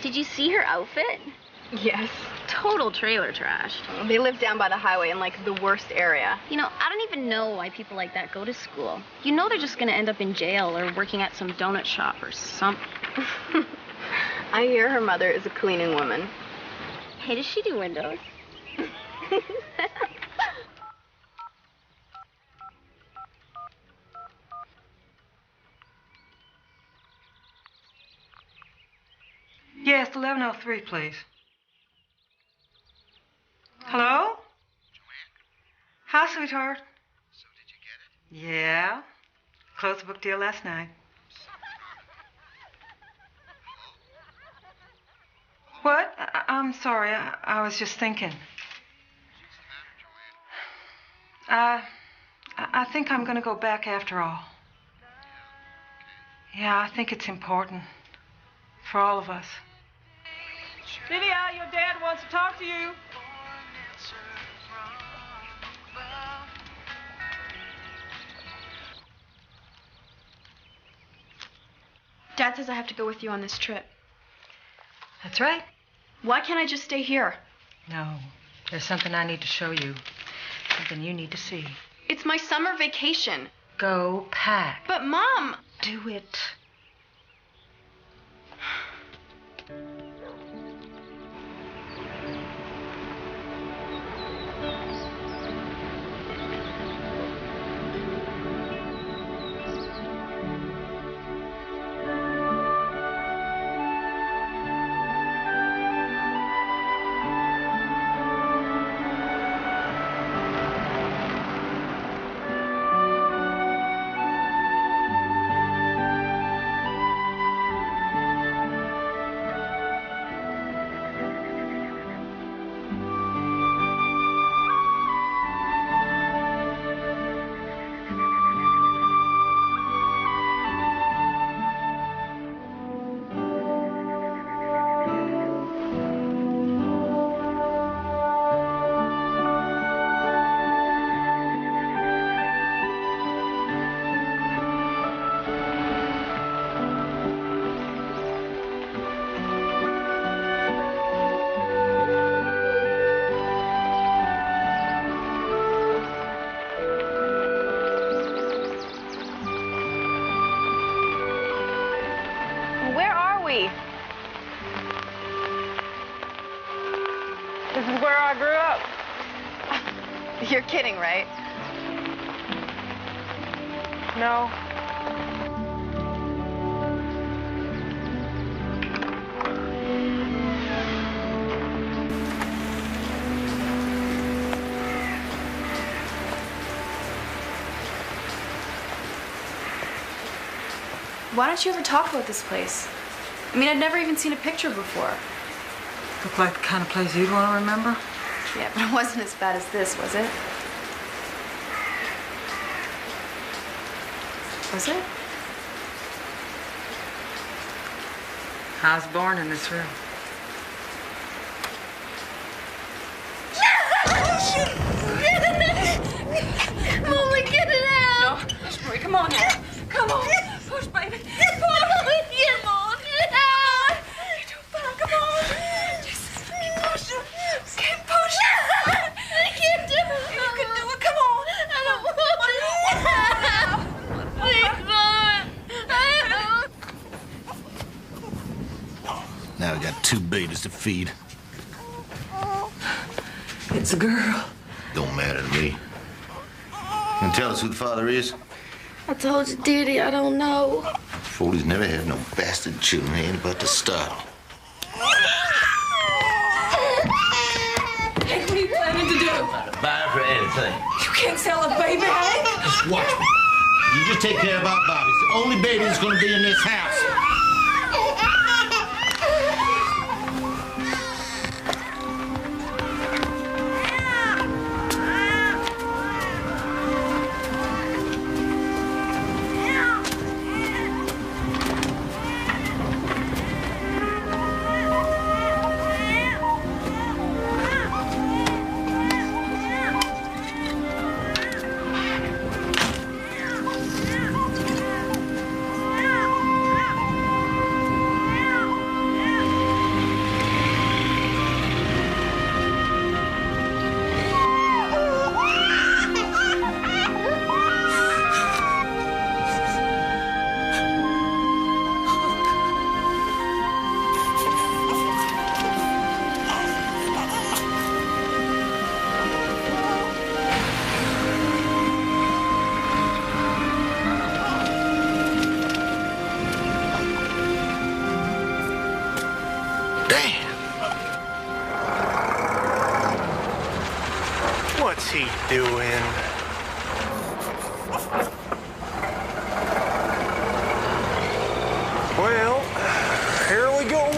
Did you see her outfit? Yes. Total trailer trash. They live down by the highway in, like, the worst area. You know, I don't even know why people like that go to school. You know they're just gonna end up in jail or working at some donut shop or something. I hear her mother is a cleaning woman. Hey, does she do windows? Yes, 1103, please. Hello? Joanne? Hi, sweetheart. So did you get it? Yeah. Closed the book deal last night. What? I'm sorry. I was just thinking. What's the matter, Joanne? I think I'm going to go back after all. Yeah, I think it's important. For all of us. Lydia, your dad wants to talk to you. Dad says I have to go with you on this trip. That's right. Why can't I just stay here? No. There's something I need to show you. Something you need to see. It's my summer vacation. Go pack. But, Mom... Do it. This is where I grew up. You're kidding, right? No. Why don't you ever talk about this place? I mean, I'd never even seen a picture before. Look like the kind of place you'd want to remember? Yeah, but it wasn't as bad as this, was it? Was it? I was born in this room. Molly, get it out! No, push, boy, come on now. Come on. Push, baby. Come on. Come on, get out! You're doing fine. Come on. Just keep pushing. Keep pushing. I can't do it. You can do it. Come on. I don't want to. Please, Mom. I don't. Now we got 2 babies to feed. It's a girl. Don't matter to me. And tell us who the father is? I told you, Daddy, I don't know. Foley's never had no bastard children. They ain't about to start. Hey, what are you planning to do? Buy her for anything. You can't sell a baby, Hank. Just watch me. You just take care of our Bobby. It's the only baby that's gonna be in this house. he doing? Well, here we go.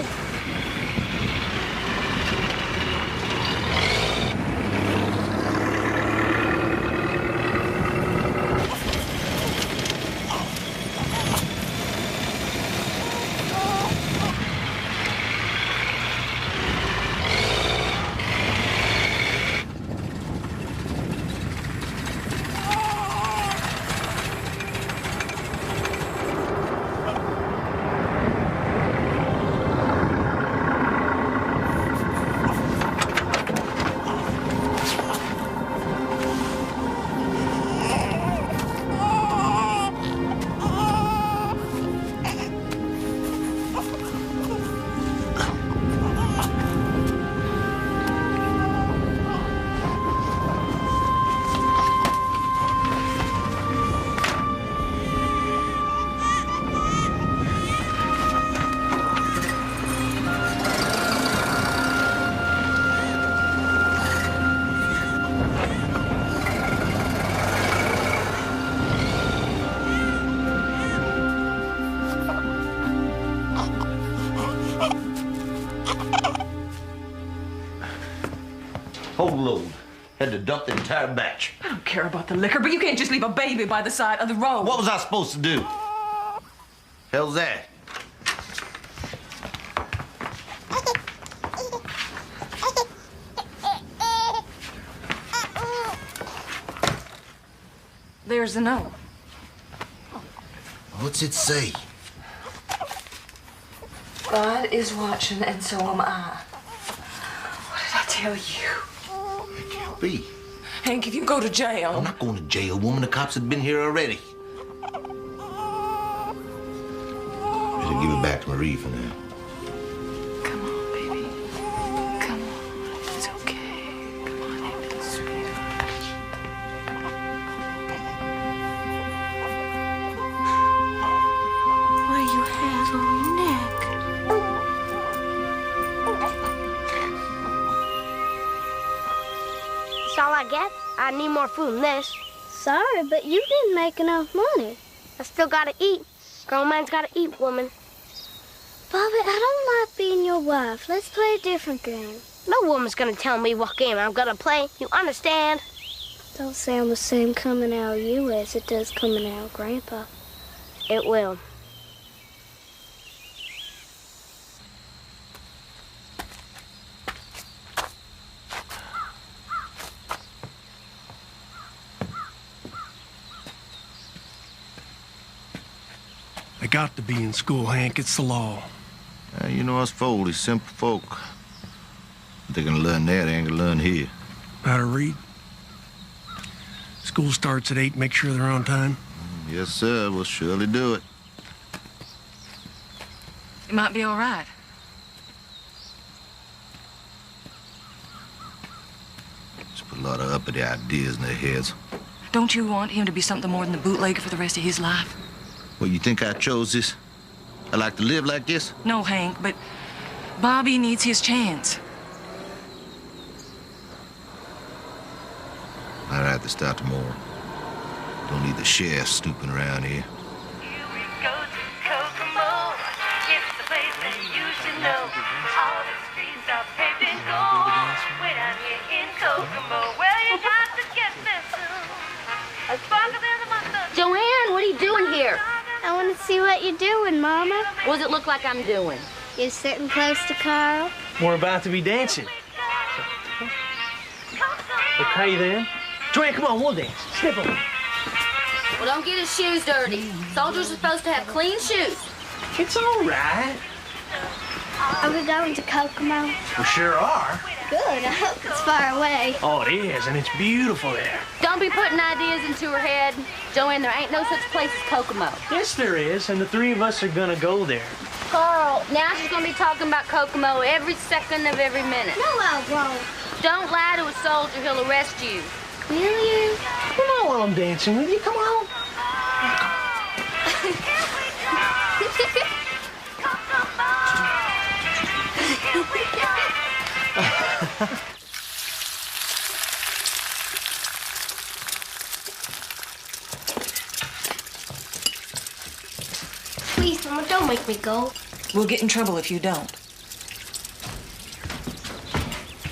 Whole load. Had to dump the entire batch. I don't care about the liquor, but you can't just leave a baby by the side of the road. What was I supposed to do? Hell's that? There's a note. What's it say? God is watching, and so am I. What did I tell you? It can't be. Hank, if you go to jail... I'm not going to jail, woman. The cops have been here already. Better give it back to Marie for now. Come on, baby. Come on. It's okay. Come on, Hank, sweetheart. What do you have on your neck? That's all I get. I need more food than this. Sorry, but you didn't make enough money. I still gotta eat. Grown man's gotta eat, woman. Bobby, I don't like being your wife. Let's play a different game. No woman's gonna tell me what game I'm gonna play. You understand? Don't sound the same coming out of you as it does coming out of Grandpa. It will. They got to be in school, Hank. It's the law. You know us Foley, simple folk. If they're gonna learn there, they ain't gonna learn here. How to read? School starts at 8. Make sure they're on time. Yes, sir. We'll surely do it. It might be all right. Just put a lot of uppity ideas in their heads. Don't you want him to be something more than a bootlegger for the rest of his life? Well, you think I chose this? I like to live like this? No, Hank, but Bobby needs his chance. I'd have to start tomorrow. Don't need the sheriff snooping around here. Here we go to Kokomo. It's the place that you should know. All the streets are paved in gold. Way down here in Kokomo. Well, you got to get this. As far as there's a monster. Joanne, what are you doing here? I want to see what you're doing, Mama. What does it look like I'm doing? You're sitting close to Carl. We're about to be dancing. Okay, then. Joanne, come on, we'll dance. Step on. Well, don't get his shoes dirty. Soldiers are supposed to have clean shoes. It's all right. Are we going to Kokomo? We sure are. Good. I hope it's far away. Oh, it is, and it's beautiful there. Don't be putting ideas into her head. Joanne, there ain't no such place as Kokomo. Yes, there is, and the three of us are gonna go there. Carl, now she's gonna be talking about Kokomo every second of every minute. No, I won't. Don't lie to a soldier, he'll arrest you. Will you? Come on while I'm dancing with you, come on. Don't make me go. We'll get in trouble if you don't.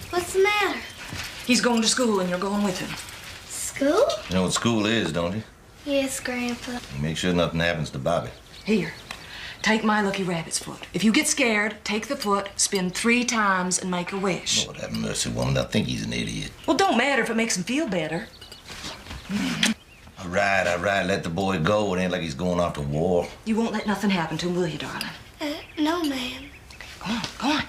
What's the matter? He's going to school and you're going with him. School? You know what school is, don't you? Yes, Grandpa. Make sure nothing happens to Bobby. Here, take my lucky rabbit's foot. If you get scared, take the foot, spin 3 times, and make a wish. Lord have mercy, woman. I think he's an idiot. Well, don't matter if it makes him feel better. All right. Let the boy go. It ain't like he's going off to war. You won't let nothing happen to him, will you, darling? No, ma'am. Go on, go on.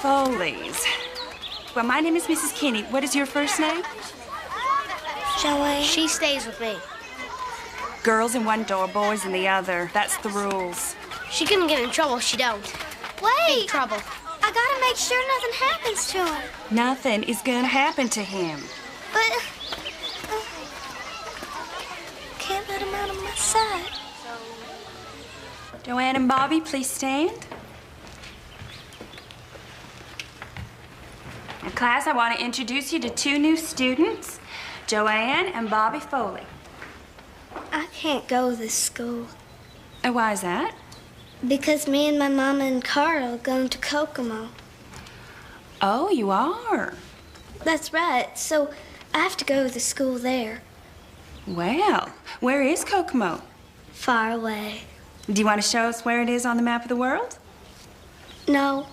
Foley's. Well, my name is Mrs. Kinney. What is your first name? Joanne. She stays with me. Girls in one door, boys in the other. That's the rules. She couldn't get in trouble if she don't. Wait! Big trouble. I gotta make sure nothing happens to him. Nothing is gonna happen to him. But... can't let him out of my sight. Joanne and Bobby, please stand. Now, class, I want to introduce you to 2 new students, Joanne and Bobby Foley. I can't go to this school. Why is that? Because me and my mama and Carl are going to Kokomo. Oh, you are? That's right. So I have to go to the school there. Well, where is Kokomo? Far away. Do you want to show us where it is on the map of the world? No.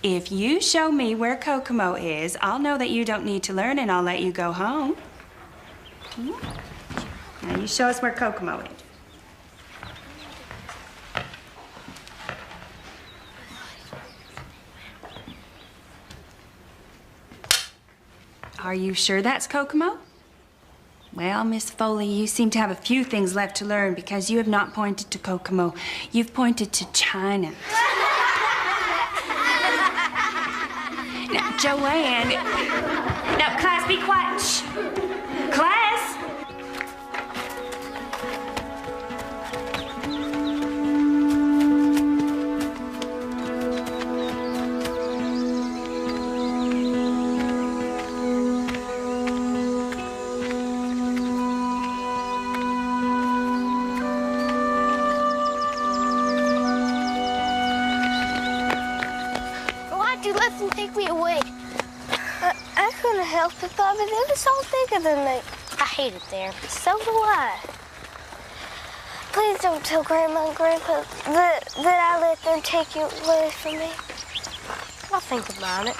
If you show me where Kokomo is, I'll know that you don't need to learn and I'll let you go home. Now you show us where Kokomo is. Are you sure that's Kokomo? Well, Miss Foley, you seem to have a few things left to learn because you have not pointed to Kokomo. You've pointed to China. Now, Joanne. Now, class, be quiet. Shh. Class. Why'd you let them take me away? I couldn't help it, Bobby. They was all bigger than me. I hate it there. So do I. Please don't tell Grandma and Grandpa that I let them take you away from me. I'll think about it.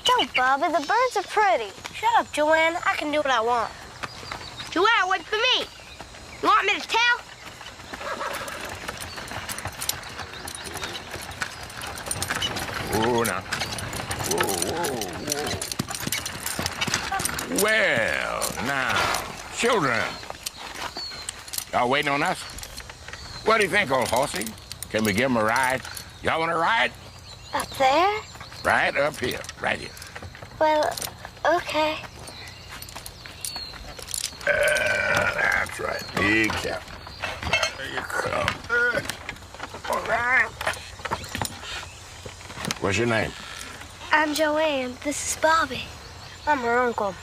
Don't, Bobby. The birds are pretty. Shut up, Joanne. I can do what I want. Joanne, wait for me. You want me to tell? Whoa, now. Whoa. Well, now, children. Y'all waiting on us? What do you think, old horsey? Can we give him a ride? Y'all want a ride? Up there? Right up here, right here. Well, okay. That's right. Be careful. There you come. All right. What's your name? I'm Joanne. This is Bobby. I'm her uncle.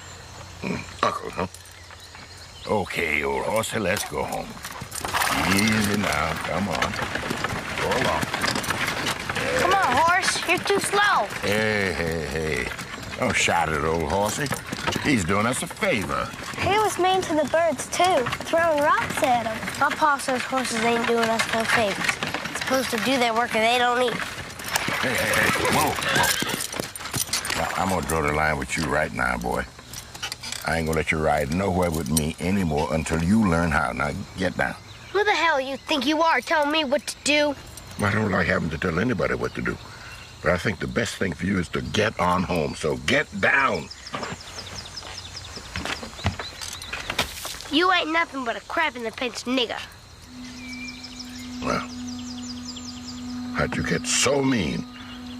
Uncle, huh? Okay, old horsey, let's go home. Easy now. Come on. Go along. Come on, horse. You're too slow. Hey. Don't shout at old horsey. He's doing us a favor. He was mean to the birds, too, throwing rocks at them. My pa says horses ain't doing us no favors. They're supposed to do their work and they don't eat. Hey. Whoa. Now, I'm gonna draw the line with you right now, boy. I ain't gonna let you ride nowhere with me anymore until you learn how. Now, get down. Who the hell you think you are telling me what to do? I don't like having to tell anybody what to do. But I think the best thing for you is to get on home. So get down. You ain't nothing but a crab in the pinch nigger. Well, how'd you get so mean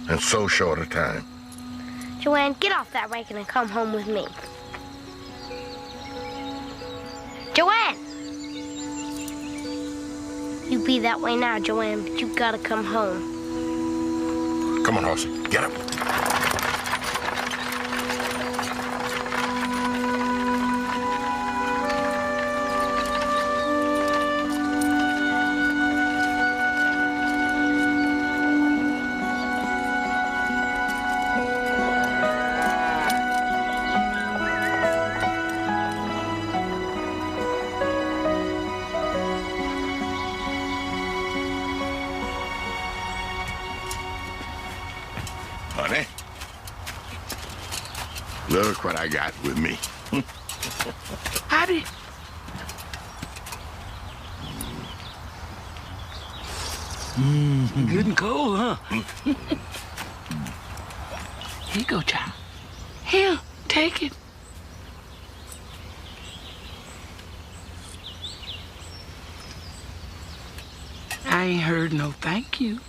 in so short a time? Joanne, get off that wagon and come home with me. Joanne! You be that way now, Joanne, but you gotta come home. Come on, Horsey. Get up. Honey, look what I got with me. Howdy. Good and cold, huh? Here you go, child. Here, take it. I ain't heard no thank you.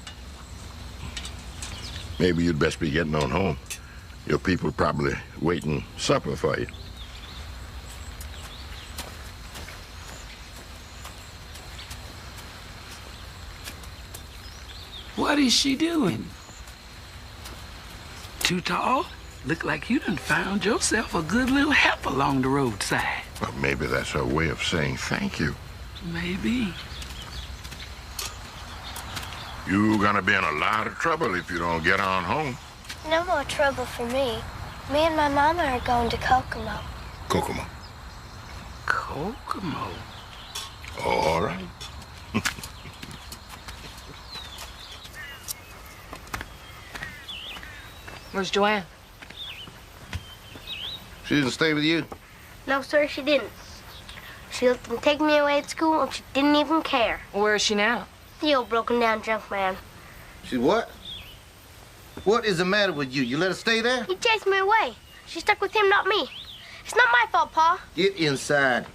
Maybe you'd best be getting on home. Your people probably waiting supper for you. What is she doing? Too tall? Look like you done found yourself a good little help along the roadside. Well, maybe that's her way of saying thank you. Maybe. You're gonna be in a lot of trouble if you don't get on home. No more trouble for me. Me and my mama are going to Kokomo. Kokomo. Kokomo? All right. Where's Joanne? She didn't stay with you? No, sir, she didn't. She let them take me away at school, and she didn't even care. Where is she now? The old broken down junk man. She what? What is the matter with you? You let her stay there? He chased me away. She stuck with him, not me. It's not my fault, Pa. Get inside.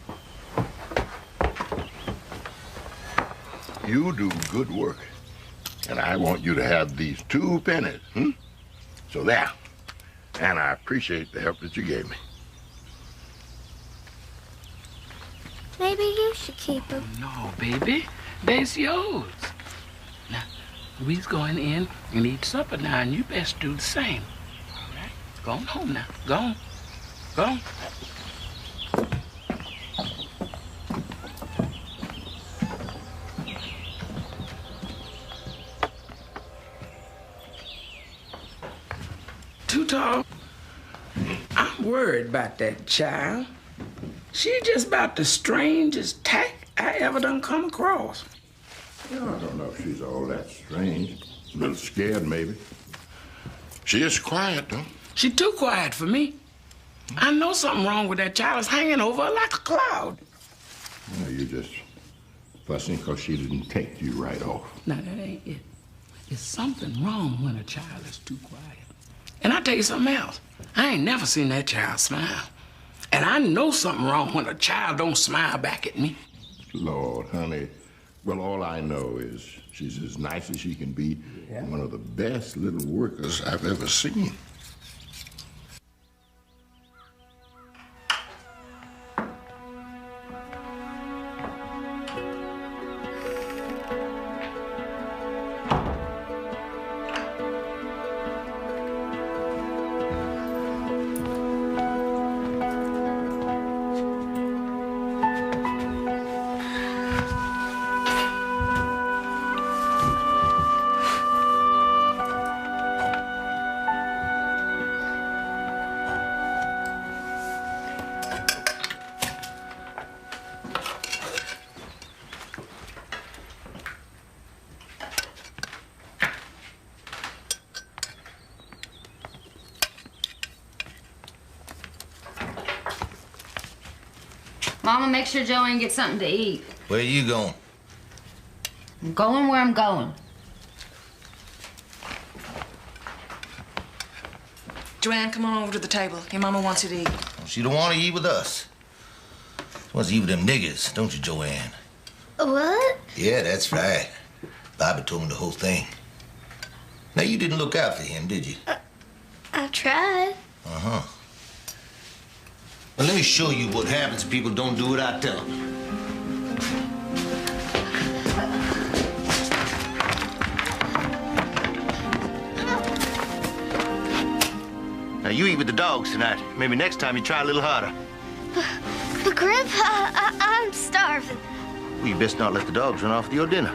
You do good work. And I want you to have these 2 pennies, So there. And I appreciate the help that you gave me. Maybe you should keep them. No, baby. That's yours. Now, we's going in and eat supper now, and you best do the same. All right? Go on home now. Go on. Go on. Too tall. I'm worried about that child. She just about the strangest tack I ever done come across. Well, I don't know if she's all that strange. A little scared, maybe. She is quiet, though. She too quiet for me. I know something wrong with that child. It's hanging over her like a cloud. Well, you're just fussing because she didn't take you right off. Now, that ain't it. There's something wrong when a child is too quiet. And I'll tell you something else. I ain't never seen that child smile. And I know something wrong when a child don't smile back at me. Lord, honey. Well, all I know is she's as nice as she can be. Yeah. One of the best little workers I've ever seen. Mama, make sure Joanne gets something to eat. Where you going? I'm going where I'm going. Joanne, come on over to the table. Your mama wants you to eat. She don't want to eat with us. She wants to eat with them niggers, don't you, Joanne? What? Yeah, that's right. Bobby told me the whole thing. Now, you didn't look out for him, did you? I tried. Uh-huh. Well, let me show you what happens if people don't do what I tell them. Now, you eat with the dogs tonight. Maybe next time you try a little harder. But Grandpa, I'm starving. Well, you best not let the dogs run off with your dinner.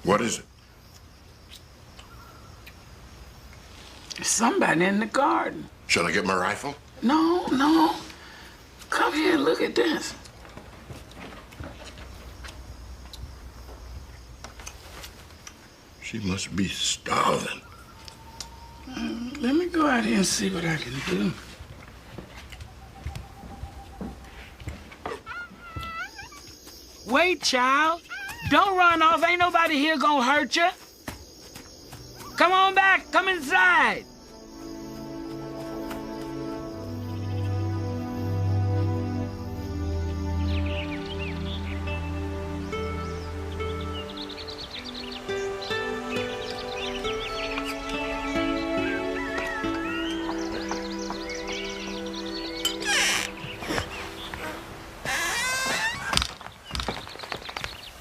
What is it? There's somebody in the garden. Shall I get my rifle? No, no. Come here and look at this. She must be starving. Let me go out here and see what I can do. Wait, child. Don't run off. Ain't nobody here gonna hurt you. Come on back. Come inside.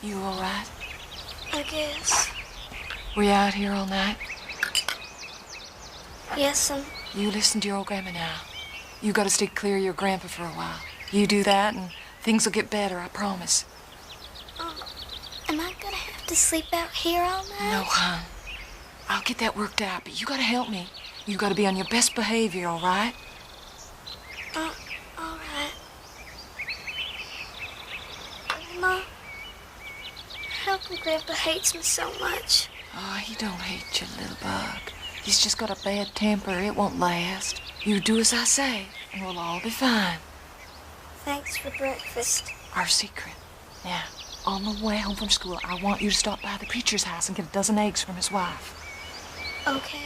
You all right? I guess. Were you out here all night? Yes, You listen to your old grandma now. You gotta stay clear of your grandpa for a while. You do that and things will get better, I promise. Am I gonna have to sleep out here all night? No, hon. I'll get that worked out, but you gotta help me. You gotta be on your best behavior, all right? All right. Grandma, how come Grandpa hates me so much? Oh, he don't hate you, little bug. He's just got a bad temper. It won't last. You do as I say, and we'll all be fine. Thanks for breakfast. Our secret. Now, on the way home from school, I want you to stop by the preacher's house and get a dozen eggs from his wife. Okay.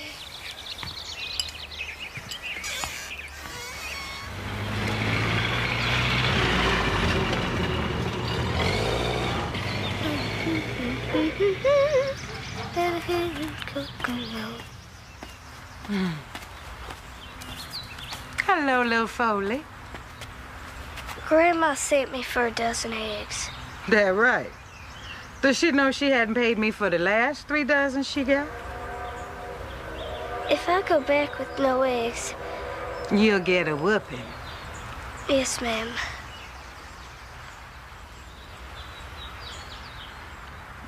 Hello, little Foley. Grandma sent me for a dozen eggs. That right. Does she know she hadn't paid me for the last 3 dozen she got? If I go back with no eggs... You'll get a whooping. Yes, ma'am.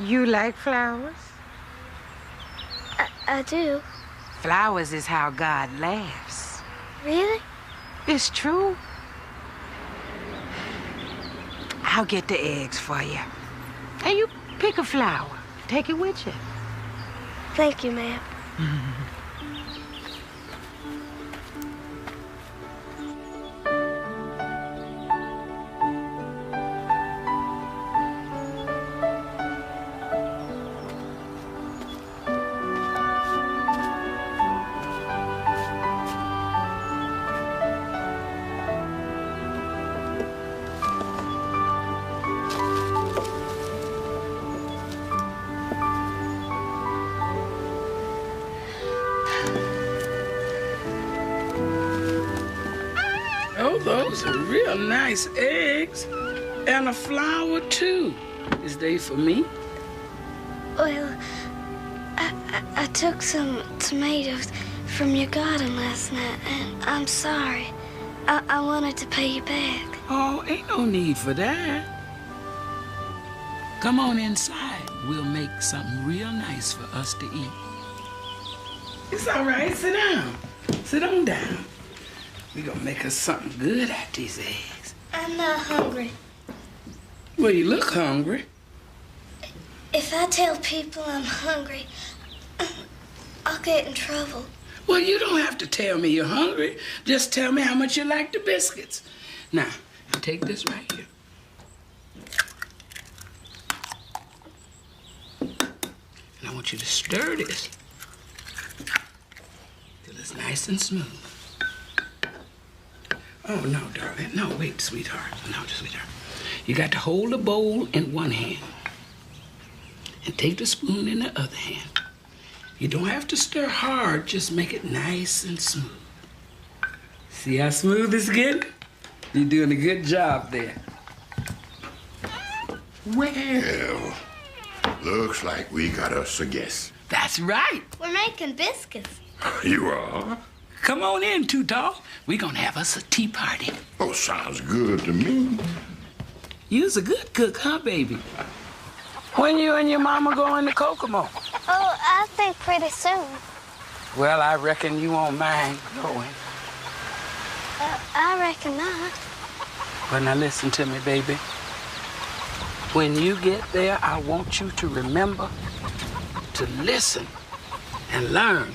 You like flowers? I do. Flowers is how God laughs. Really? It's true. I'll get the eggs for you. And you pick a flower. Take it with you. Thank you, ma'am. Those are real nice eggs. And a flower, too. Is they for me? Well, I took some tomatoes from your garden last night, and I'm sorry. I wanted to pay you back. Oh, ain't no need for that. Come on inside. We'll make something real nice for us to eat. It's all right. Sit down. Sit on down. We're gonna make us something good out these eggs. I'm not hungry. Well, you look hungry. If I tell people I'm hungry, I'll get in trouble. Well, you don't have to tell me you're hungry. Just tell me how much you like the biscuits. Now, take this right here. And I want you to stir this till it's nice and smooth. Oh, no, darling. No, wait, sweetheart. No, sweetheart. You got to hold the bowl in one hand and take the spoon in the other hand. You don't have to stir hard, just make it nice and smooth. See how smooth it's getting? You're doing a good job there. Well, looks like we got us a guest. That's right. We're making biscuits. You are? Come on in, Too Tall. We're gonna have us a tea party. Oh, sounds good to me. You's a good cook, huh, baby? When you and your mama going to Kokomo? Oh, I think pretty soon. Well, I reckon you won't mind going. I reckon not. Well, now listen to me, baby. When you get there, I want you to remember to listen and learn.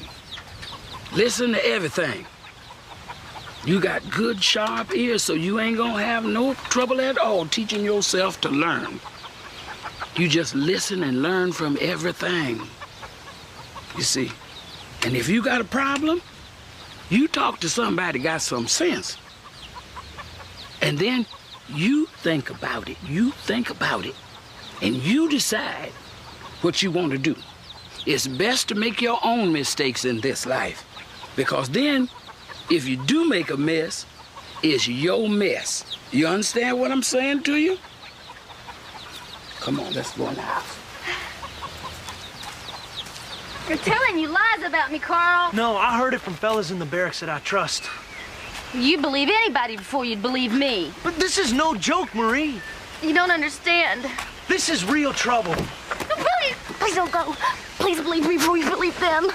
Listen to everything. You got good, sharp ears, so you ain't gonna have no trouble at all teaching yourself to learn. You just listen and learn from everything. You see, and if you got a problem, you talk to somebody got some sense. And then you think about it. You think about it. And you decide what you want to do. It's best to make your own mistakes in this life. Because then, if you do make a mess, it's your mess. You understand what I'm saying to you? Come on, let's go in the house. You're telling you lies about me, Carl. No, I heard it from fellas in the barracks that I trust. You'd believe anybody before you'd believe me. But this is no joke, Marie. You don't understand. This is real trouble. Please don't go. Please believe me before you believe them.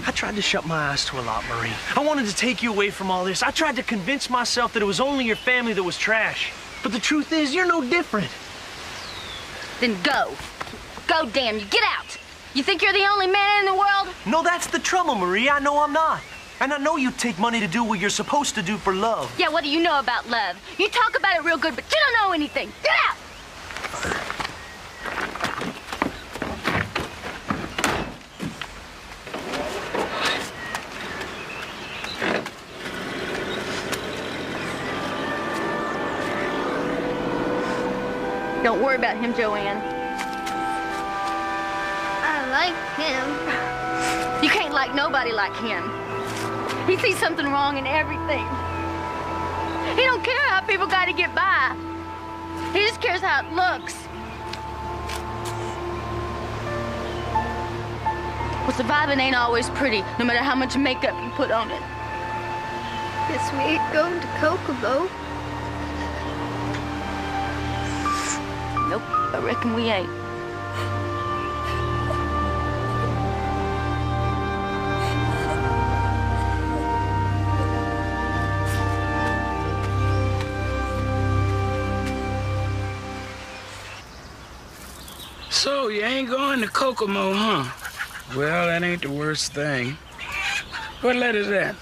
I tried to shut my eyes to a lot, Marie. I wanted to take you away from all this. I tried to convince myself that it was only your family that was trash. But the truth is, you're no different. Then go. Go, damn you. Get out. You think you're the only man in the world? No, that's the trouble, Marie. I know I'm not. And I know you take money to do what you're supposed to do for love. Yeah, what do you know about love? You talk about it real good, but you don't know anything. Get out! Don't worry about him, Joanne. I like him. You can't like nobody like him. He sees something wrong in everything. He don't care how people got to get by. He just cares how it looks. Well, surviving ain't always pretty, no matter how much makeup you put on it. Guess we ain't going to Kokomo. Nope, I reckon we ain't. So, you ain't going to Kokomo, huh? Well, that ain't the worst thing. What letter's that?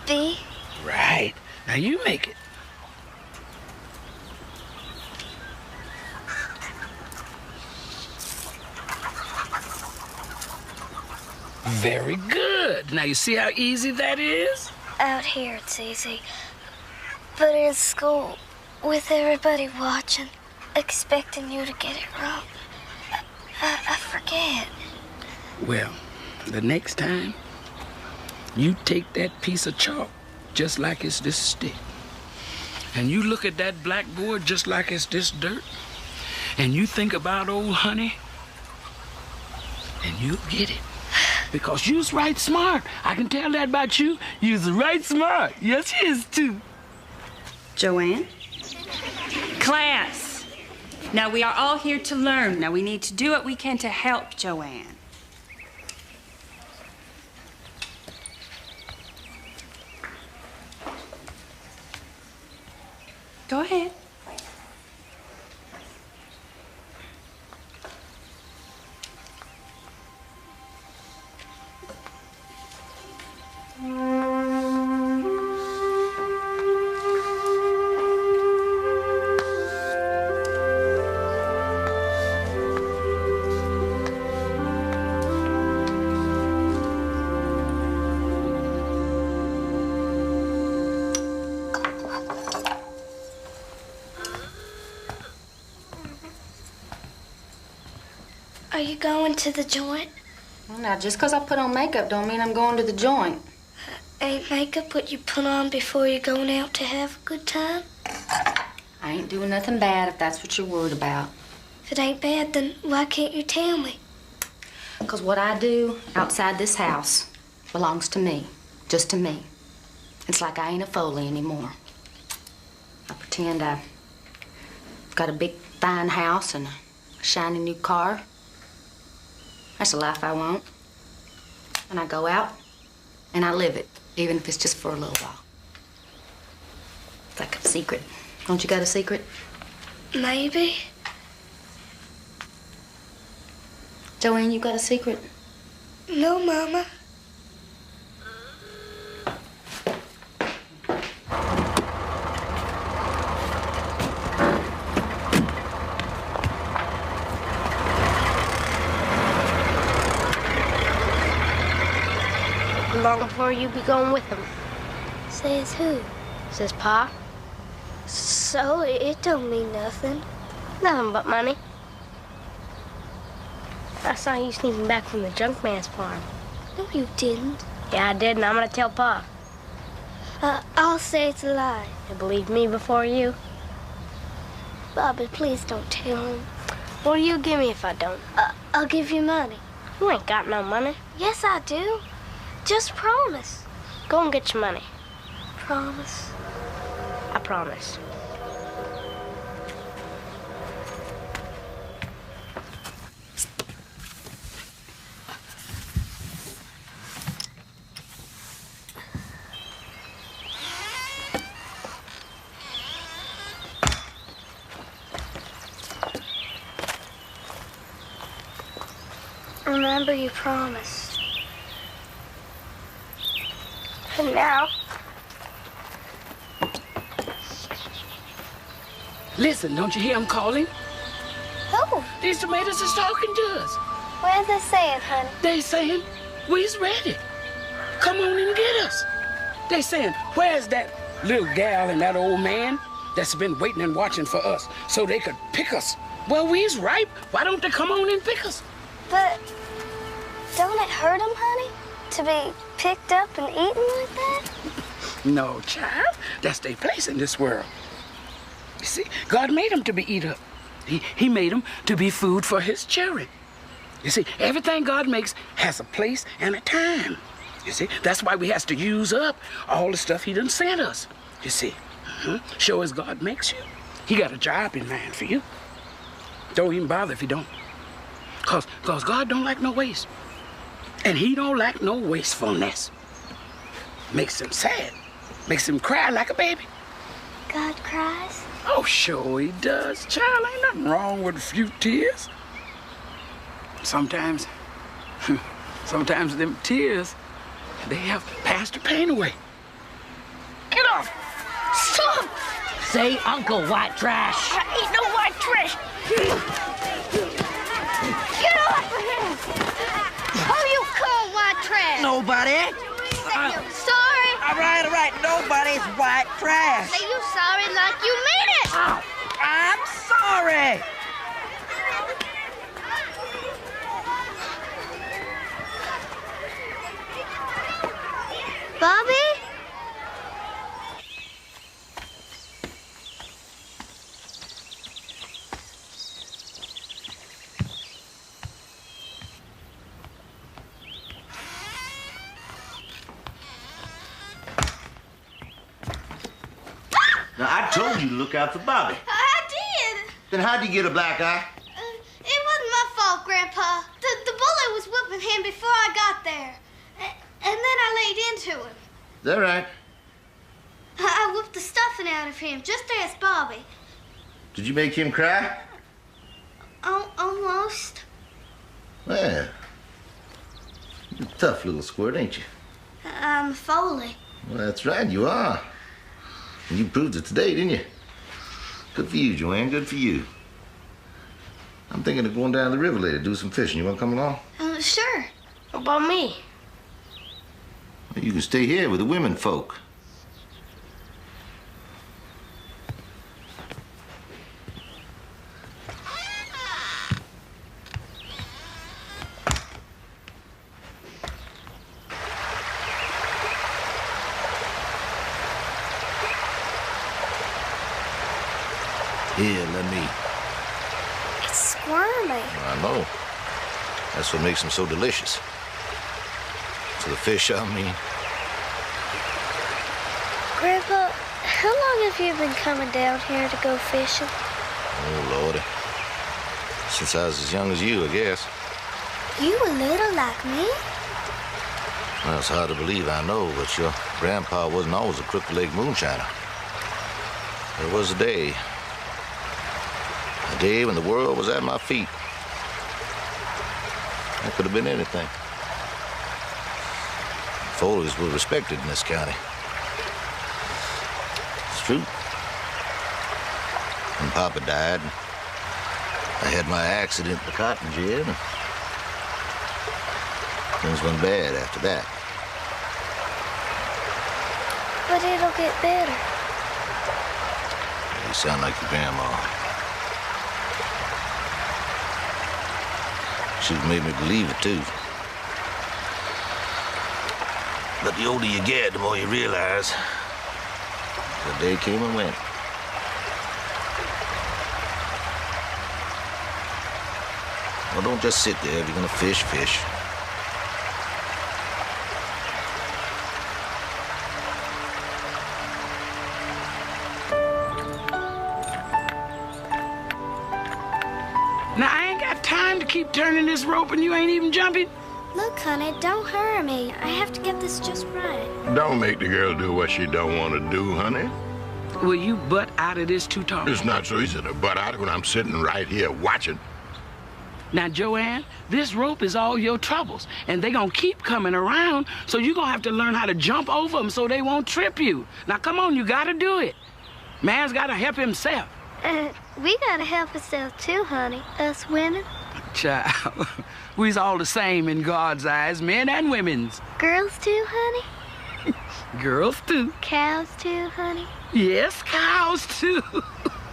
B. Right. Now you make it. Very good. Now you see how easy that is? Out here it's easy. But in school, with everybody watching, expecting you to get it wrong, I forget. Well, the next time, You take that piece of chalk just like it's this stick. And you look at that blackboard just like it's this dirt. And you think about old honey. And you'll get it. Because you's right smart. I can tell that about you. You's right smart. Yes, she is too. Joanne? Class. Now, we are all here to learn. Now, we need to do what we can to help Joanne. Go ahead. Are you going to the joint? Well, now, just because I put on makeup don't mean I'm going to the joint. Ain't makeup what you put on before you're going out to have a good time? I ain't doing nothing bad if that's what you're worried about. If it ain't bad, then why can't you tell me? Because what I do outside this house belongs to me, just to me. It's like I ain't a Foley anymore. I pretend I've got a big, fine house and a shiny new car. That's the life I want. And I go out and I live it, even if it's just for a little while. It's like a secret. Don't you got a secret? Maybe. Joanne, you got a secret? No, Mama. Long before you be going with him. Says who? Says Pa. So it don't mean nothing. Nothing but money. I saw you sneaking back from the junk man's farm. No, you didn't. Yeah, I did, and I'm gonna tell Pa. I'll say it's a lie. He'll believe me before you. Bobby, please don't tell him. What do you give me if I don't? I'll give you money. You ain't got no money. Yes, I do. Just promise. Go and get your money. Promise. I promise. Remember you promised. And now? Listen, don't you hear him calling? Who? These tomatoes is talking to us. What are they saying, honey? They saying, we's ready. Come on and get us. They saying, where's that little gal and that old man that's been waiting and watching for us so they could pick us? Well, we's ripe. Why don't they come on and pick us? But don't it hurt them, honey, to be picked up and eaten like that? No, child. That's their place in this world. You see, God made them to be eat up. He made them to be food for his children. You see, everything God makes has a place and a time. You see, that's why we has to use up all the stuff he done sent us. You see, sure as God makes you, he got a job in mind for you. Don't even bother if he don't. Cause God don't like no waste. And he don't like no wastefulness. Makes him sad. Makes him cry like a baby. God cries? Oh, sure he does. Child, ain't nothing wrong with a few tears. Sometimes them tears, they have passed the pain away. Get off! Stop! Say Uncle White Trash. I ain't no white trash. Get off of him! Who you call white trash? Nobody. Sorry. All right. Nobody's white trash. Say you sorry like you mean it. Oh, I'm sorry. Bobby? Now, I told you to look out for Bobby. I did. Then how'd you get a black eye? It wasn't my fault, Grandpa. The bully was whipping him before I got there. And then I laid into him. Is that right? I whipped the stuffing out of him. Just ask Bobby. Did you make him cry? Almost. Well, you're a tough little squirt, ain't you? I'm Foley. Well, that's right, you are. And you proved it today, didn't you? Good for you, Joanne, good for you. I'm thinking of going down the river later, do some fishing. You want to come along? Sure. What about me? Well, you can stay here with the women folk. Here, let me. It's squirmy. I know. That's what makes them so delicious. To the fish, I mean. Grandpa, how long have you been coming down here to go fishing? Oh, Lordy. Since I was as young as you, I guess. You were little like me. Well, it's hard to believe, I know, but your grandpa wasn't always a crooked-legged moonshiner. There was a day when the world was at my feet. That could have been anything. Foleys were respected in this county. It's true. When Papa died, I had my accident in the cotton gin. Things went bad after that. But it'll get better. You sound like your grandma. She's made me believe it, too. But the older you get, the more you realize the day came and went. Well, don't just sit there. If you're gonna fish, fish. Now, I ain't got time to keep turning this rope and you ain't even jumping. Look, honey, don't hurry me. I have to get this just right. Don't make the girl do what she don't want to do, honey. Will you butt out of this too tall? It's not so easy to butt out when I'm sitting right here watching. Now, Joanne, this rope is all your troubles, and they gonna keep coming around, so you're gonna have to learn how to jump over them so they won't trip you. Now, come on, you gotta do it. Man's gotta help himself. We gotta help ourselves too, honey. Us women. Child, we's all the same in God's eyes, men and women's. Girls too, honey. Girls too. Cows too, honey. Yes, cows too.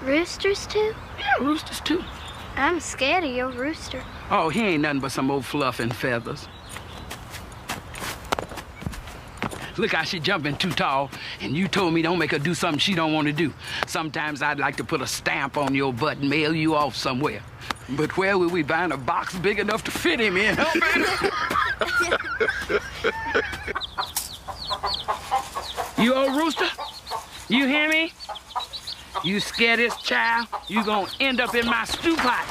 Roosters too. Yeah, roosters too. I'm scared of your rooster. Oh, he ain't nothing but some old fluff and feathers. Look how she jumping too tall, and you told me don't make her do something she don't want to do. Sometimes I'd like to put a stamp on your butt and mail you off somewhere. But where would we find a box big enough to fit him in? You old rooster? You hear me? You scare this child, you gonna end up in my stew pot.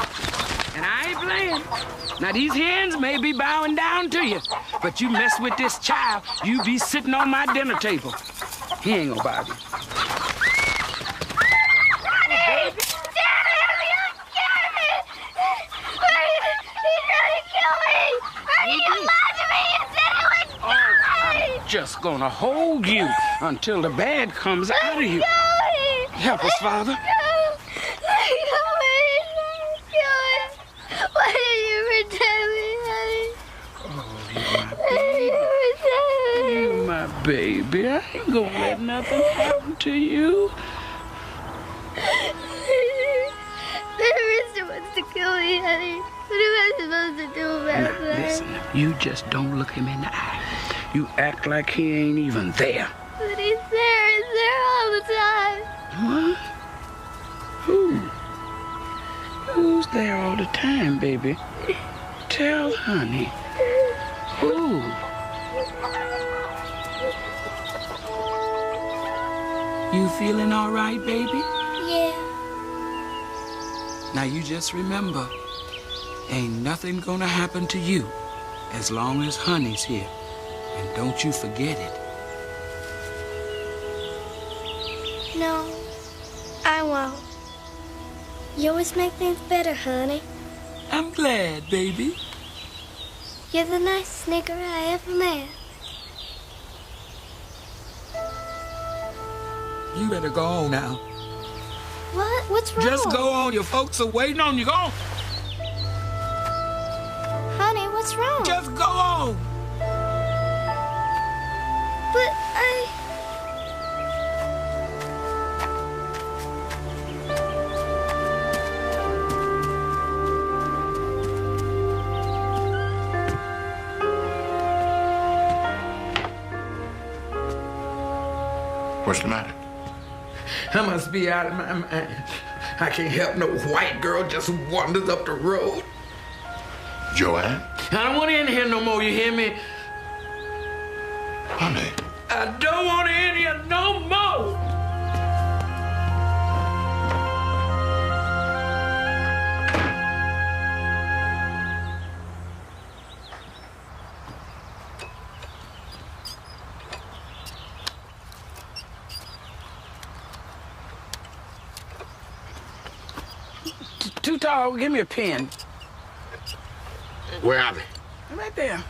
And I ain't playing. Now, these hens may be bowing down to you, but you mess with this child, you be sitting on my dinner table. He ain't gonna bother you. Daddy! Daddy, get me! He's trying to kill me! Honey, you lied to me! You said it would kill me! I'm just gonna hold you until the bad comes out of you. Help us, Father. Why did you protect me, honey? Oh, you my baby. I ain't gonna let nothing happen to you. The rooster wants to kill me, honey. What am I supposed to do about that? Listen, you just don't look him in the eye. You act like he ain't even there. But he's there all the time. What? Who? Who's there all the time, baby? Tell honey. Who? You feeling all right, baby? Yeah. Now you just remember, ain't nothing gonna happen to you as long as honey's here. And don't you forget it. No, I won't. You always make things better, honey. I'm glad, baby. You're the nicest nigger I ever met. You better go on now. What? What's wrong? Just go on. Your folks are waiting on you. Go on. Honey, what's wrong? Just go on. But What's the matter? I must be out of my mind. I can't help no white girl just wanders up the road. Joanne? I don't want to hear no more, you hear me? Honey. I don't want to hear no more. Too tall, give me a pen. Where are they? Right there.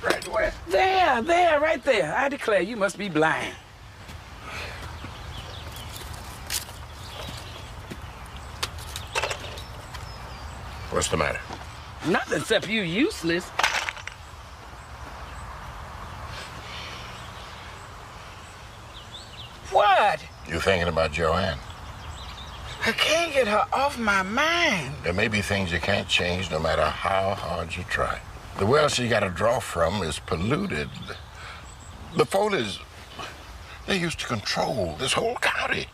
Right where? There, right there. I declare you must be blind. What's the matter? Nothing except you useless. What? You thinking about Joanne? I can't get her off my mind. There may be things you can't change no matter how hard you try. The well she got to draw from is polluted. The Foleys, they used to control this whole county.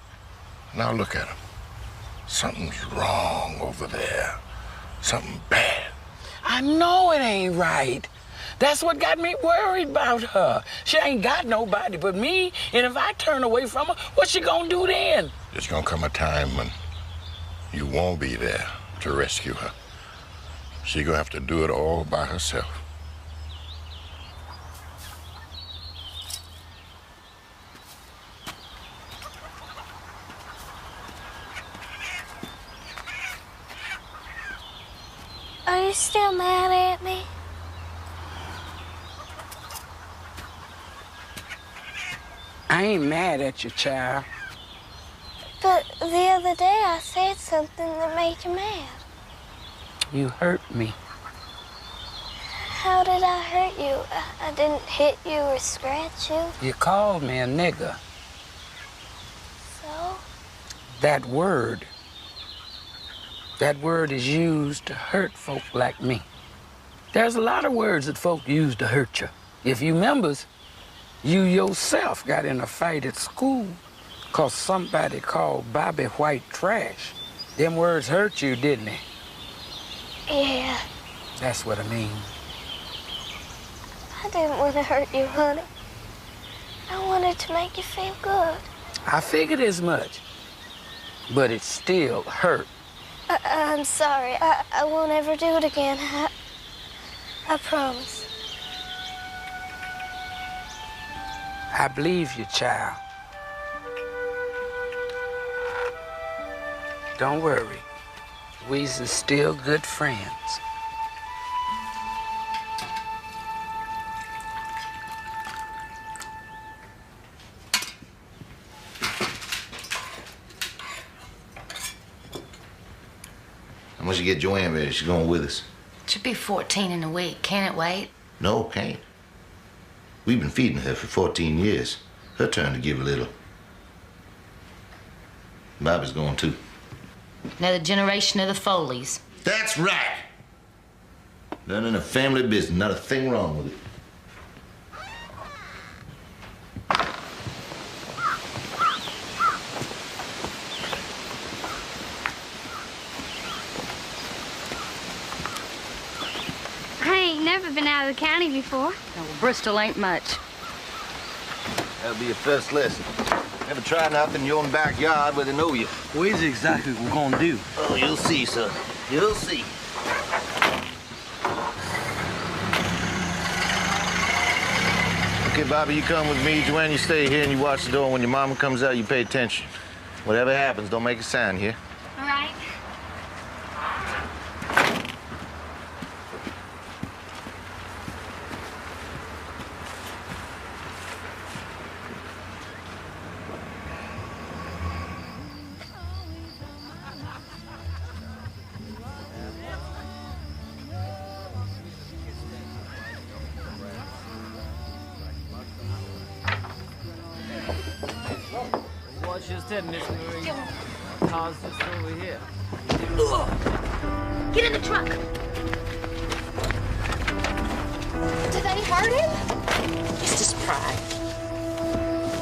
Now look at them. Something's wrong over there. Something bad. I know it ain't right. That's what got me worried about her. She ain't got nobody but me, and if I turn away from her, what's she gonna do then? There's gonna come a time when you won't be there to rescue her. She's gonna have to do it all by herself. are you still mad at me? I ain't mad at you, child. But the other day I said something that made you mad. You hurt me. How did I hurt you? I didn't hit you or scratch you. You called me a nigger. So? That word is used to hurt folk like me. There's a lot of words that folk use to hurt you. If you members, you yourself got in a fight at school 'cause somebody called Bobby White trash. Them words hurt you, didn't they? Yeah. That's what I mean. I didn't want to hurt you, honey. I wanted to make you feel good. I figured as much, but it still hurt. I'm sorry. I won't ever do it again. I promise. I believe you, child. Don't worry. We's still good friends. How much you get Joanne ready? She's going with us. Should be 14 in a week. Can it wait? No, can't. We've been feeding her for 14 years. Her turn to give a little. Bobby's going too. Another generation of the Foleys. That's right. Learning a family business, not a thing wrong with it. I ain't never been out of the county before. Well, Bristol ain't much. That'll be your first lesson. Never try nothing in your own backyard where they know you. What is it exactly we're gonna do? Oh, you'll see, son. You'll see. Okay, Bobby, you come with me. Joanne, you stay here and you watch the door. When your mama comes out, you pay attention. Whatever happens, don't make a sound here. All right. Watch your step, Miss Marie. Car's just over here. Get in the truck. Did they hurt him? It's just pride.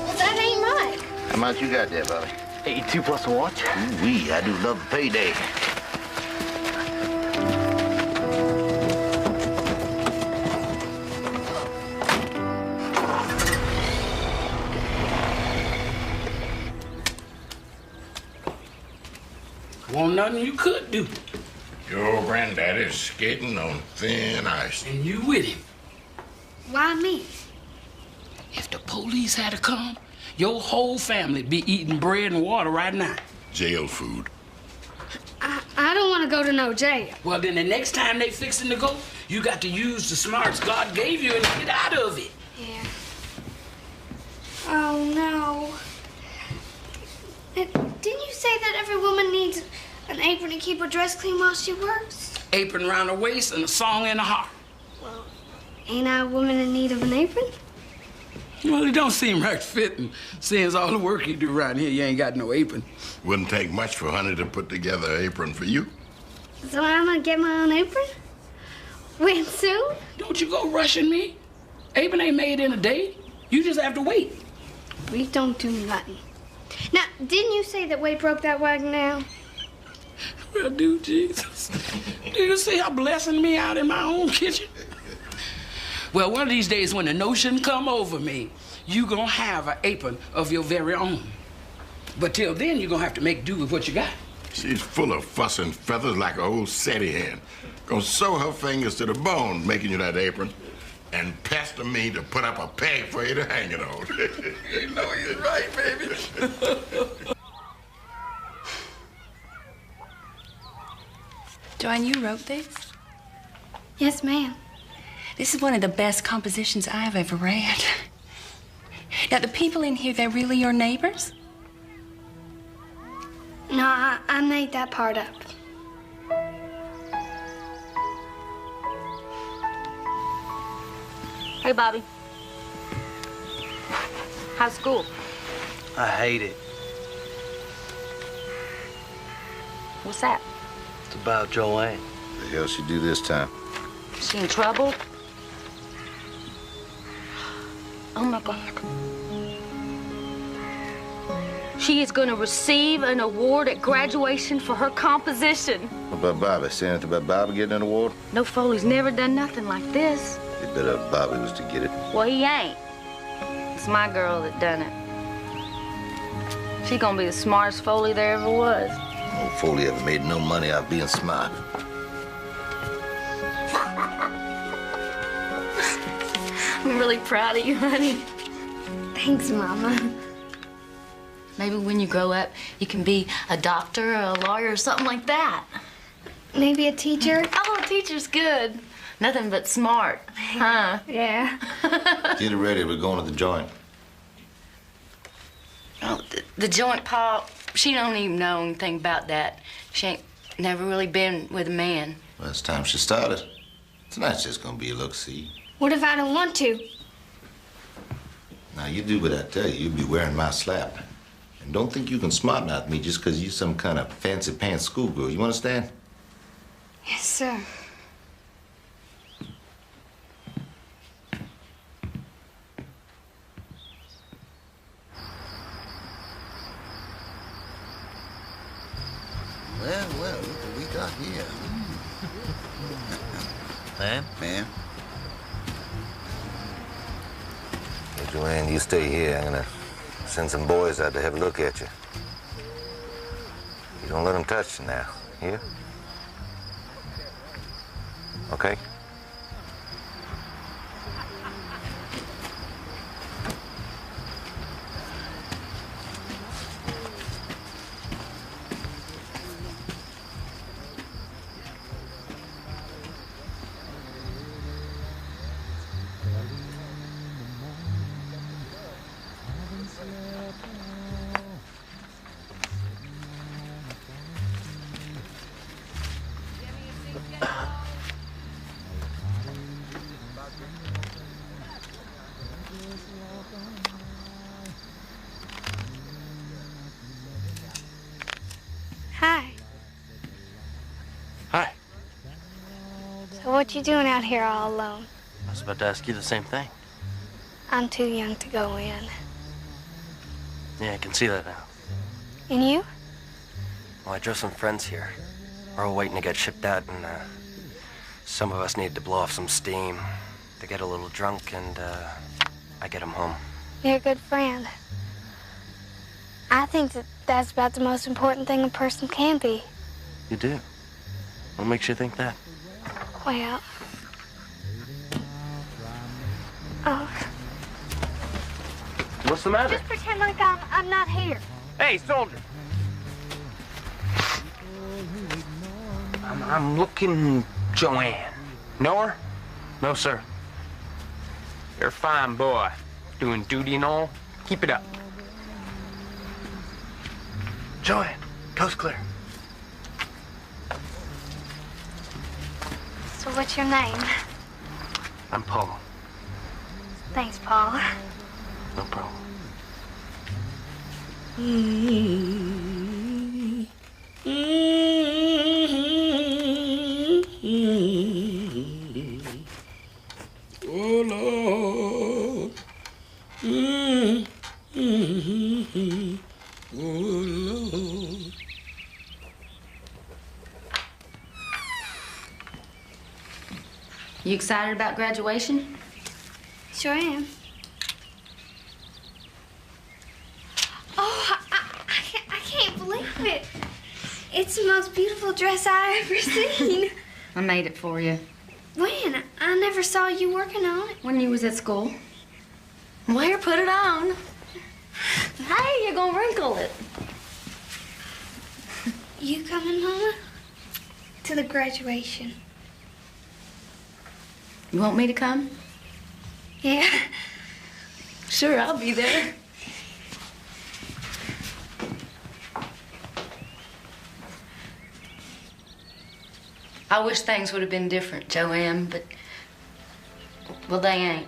Well, that ain't right. How much you got there, Bobby? 82 plus a watch. Ooh-wee, I do love a payday. Won't nothing you could do. Your granddaddy's skating on thin ice. And you with him. Why me? If the police had to come, your whole family'd be eating bread and water right now. Jail food. I don't want to go to no jail. Well, then the next time they fixing to go, you got to use the smarts God gave you and get out of it. Yeah. Oh, no. Didn't you say that every woman needs an apron to keep her dress clean while she works? Apron around her waist and a song in her heart. Well, ain't I a woman in need of an apron? Well, it don't seem right fitting, seeing all the work you do around here, you ain't got no apron. Wouldn't take much for Honey to put together an apron for you. So I'm gonna get my own apron? When soon? Don't you go rushing me. Apron ain't made in a day. You just have to wait. We don't do nothing. Now, didn't you say that Wade broke that wagon down? Well, do Jesus. Do you see how blessing me out in my own kitchen? Well, one of these days when the notion come over me, you gonna have an apron of your very own. But till then, you're gonna have to make do with what you got. She's full of fuss and feathers like an old setty hen. Gonna sew her fingers to the bone making you that apron and pester me to put up a peg for you to hang it on. You know you're right, baby. Joanne, you wrote this? Yes, ma'am. This is one of the best compositions I've ever read. Now, the people in here, they're really your neighbors? No, I made that part up. Hey, Bobby. How's school? I hate it. What's that? It's about Joanne. The hell she do this time? Is she in trouble? Oh, my God. She is going to receive an award at graduation for her composition. What about Bobby? Say anything about Bobby getting an award? No, Foley's never done nothing like this. You bet if Bobby was to get it. Well, he ain't. It's my girl that done it. She gonna be the smartest Foley there ever was. No Foley ever made no money out of being smart. I'm really proud of you, honey. Thanks, Mama. Maybe when you grow up, you can be a doctor or a lawyer or something like that. Maybe a teacher? Oh, a teacher's good. Nothing but smart, huh? Yeah. Get her ready. We're going to the joint. Oh, the joint, Pa, she don't even know anything about that. She ain't never really been with a man. Well, it's time she started. Tonight's just gonna be a look-see. What if I don't want to? Now, you do what I tell you. You'll be wearing my slap. And don't think you can smart-mouth me just because you're some kind of fancy-pants schoolgirl. You understand? Yes, sir. Ma'am? Ma'am? Hey, Joanne, you stay here. I'm gonna send some boys out to have a look at you. You don't let them touch you now, here? Okay? Hi. Hi. So what you doing out here all alone? I was about to ask you the same thing. I'm too young to go in. Yeah, I can see that now. And you? Well, I drove some friends here. We're all waiting to get shipped out, and some of us needed to blow off some steam. They get a little drunk, and I get them home. You're a good friend. I think that's about the most important thing a person can be. You do? What makes you think that? Well... Oh. What's the matter? Just pretend like I'm not here. Hey, soldier! I'm looking Joanne. Know her? No, sir. You're a fine boy. Doing duty and all. Keep it up. Joanne, coast clear. So what's your name? I'm Paul. Thanks, Paul. No problem. Oh, Lord. Oh, Lord. You excited about graduation? Sure am. Oh, I can't believe it. It's the most beautiful dress I ever seen. I made it for you. When? I never saw you working on it. When you was at school. Well, here, put it on. Hey, you're gonna wrinkle it. You coming, Mama? To the graduation. You want me to come? Yeah. Sure, I'll be there. I wish things would have been different, Joanne, but, well, they ain't.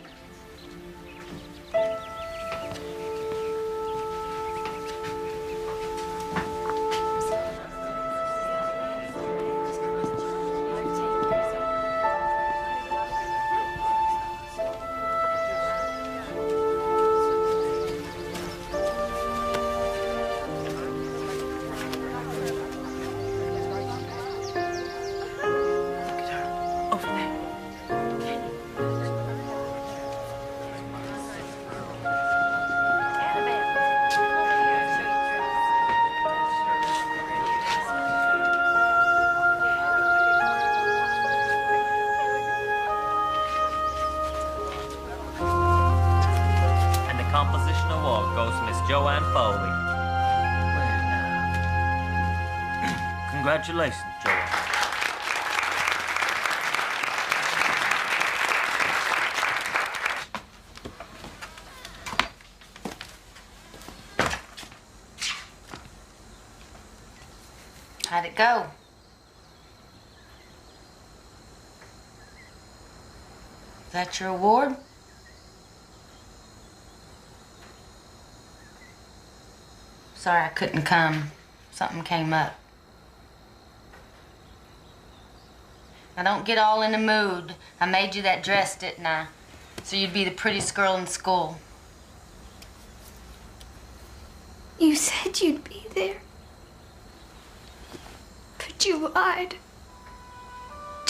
Composition Award goes to Miss Joanne Foley. Congratulations, Joanne. How'd it go? Is that your award? Sorry I couldn't come. Something came up. Now don't get all in the mood. I made you that dress, didn't I? So you'd be the prettiest girl in school. You said you'd be there. But you lied.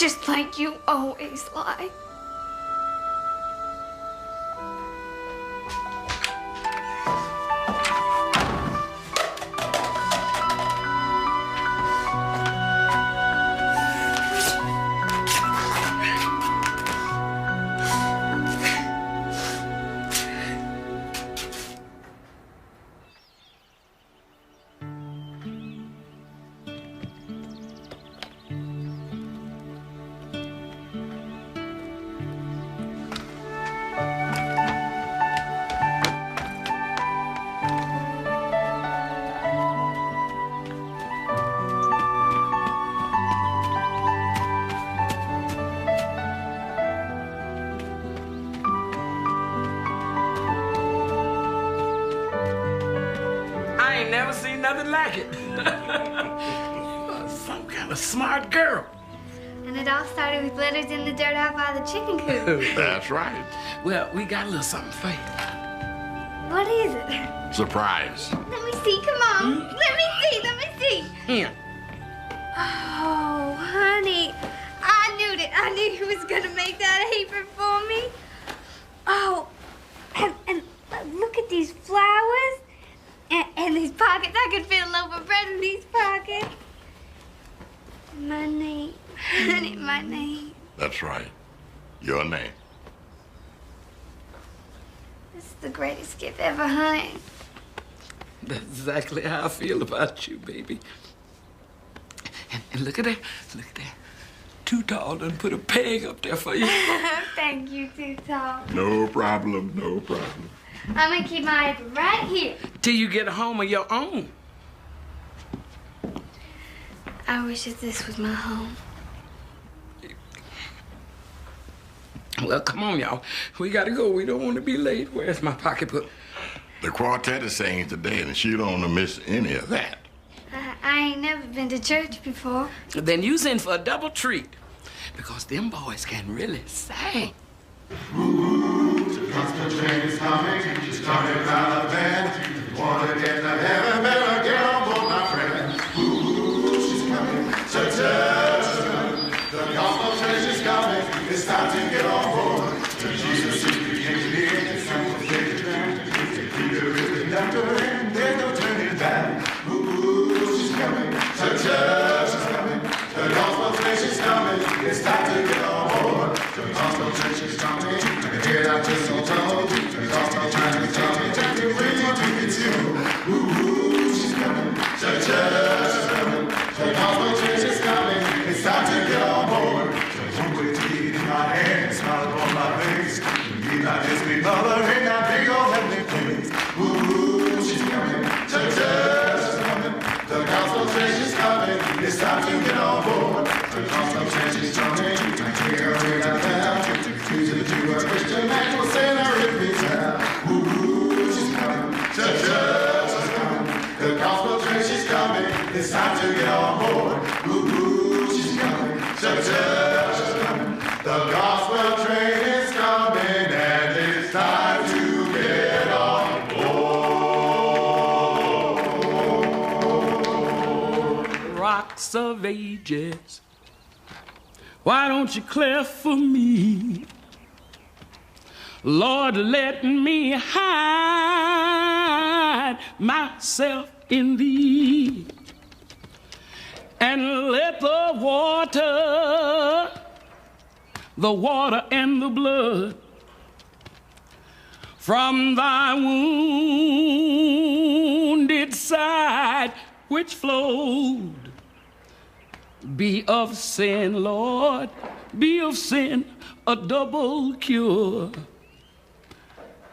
Just like you always lie. Never seen nothing like it. You are some kind of smart girl. And it all started with letters in the dirt out by the chicken coop. That's right. Well, we got a little something for you. What is it? Surprise. Let me see, come on. Let me see. Here. Oh, honey. I knew it. I knew you was gonna make that apron for me. Oh, and look at these flowers. And these pockets, I could fit a loaf of bread in these pockets. My name, honey, my name. That's right. Your name. This is the greatest gift ever, honey. That's exactly how I feel about you, baby. And look at that. Look at that. Too Tall done put a peg up there for you. Thank you, Too Tall. No problem, no problem. I'm gonna keep my apron right here. Till you get a home of your own. I wish that this was my home. Well, come on, y'all. We gotta go. We don't want to be late. Where's my pocketbook? The quartet is singing today, and she don't want to miss any of that. I ain't never been to church before. Then you's in for a double treat. Because them boys can really sing. The gospel train is coming, she's coming by the band. If you want to get to heaven, better get on board, my friend. Ooh, she's coming, church is coming. The gospel train is coming, it's time to get on board. To Jesus is the king to the end, it's time to take it down. Peter is the conductor, and there's no turning back. Ooh, she's coming, church is coming. The gospel train is coming, it's time to get on board. The gospel train is coming. I just so told you, because I'm trying to tell me, trying to bring you to get you. Ooh, she's coming, church is coming, the gospel church is coming, it's time to get on board. So don't wait to get in my hand, smile upon my face. You need not just be mother in that big old heavenly place. Ooh, she's coming, church is coming, the gospel church is coming, it's time to get on board. The gospel church is coming, I hear her in that town. To a Christian man will say now if it's now. Ooh, she's coming, church is coming, the gospel train she's coming, it's time to get on board. Ooh, she's coming, church is coming, the gospel train is coming, and it's time to get on board. Rocks of ages, why don't you clear for me? Lord, let me hide myself in thee, and let the water and the blood from thy wounded side which flowed be of sin, Lord, be of sin a double cure.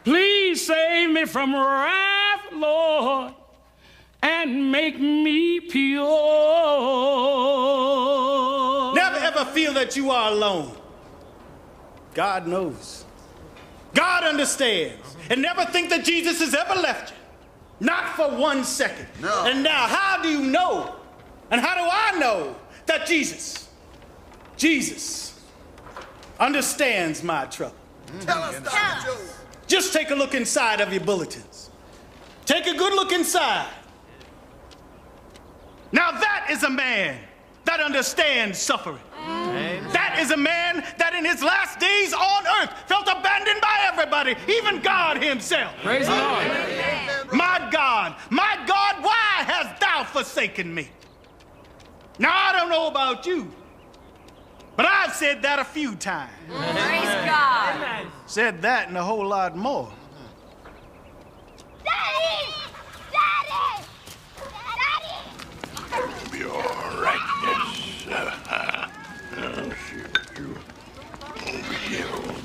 Please save me from wrath, Lord, and make me pure. Never ever feel that you are alone. God knows. God understands. And never think that Jesus has ever left you. Not for 1 second. No. And now, how do you know? And how do I know that Jesus understands my trouble? Tell us, Dr. Joe. Just take a look inside of your bulletins. Take a good look inside. Now that is a man that understands suffering. That is a man that in his last days on earth felt abandoned by everybody, even God himself. Praise the Lord. My God, why hast thou forsaken me? Now, I don't know about you, but I've said that a few times. Praise God. Said that and a whole lot more. Daddy! Daddy! Daddy! It'll be all right. Yes.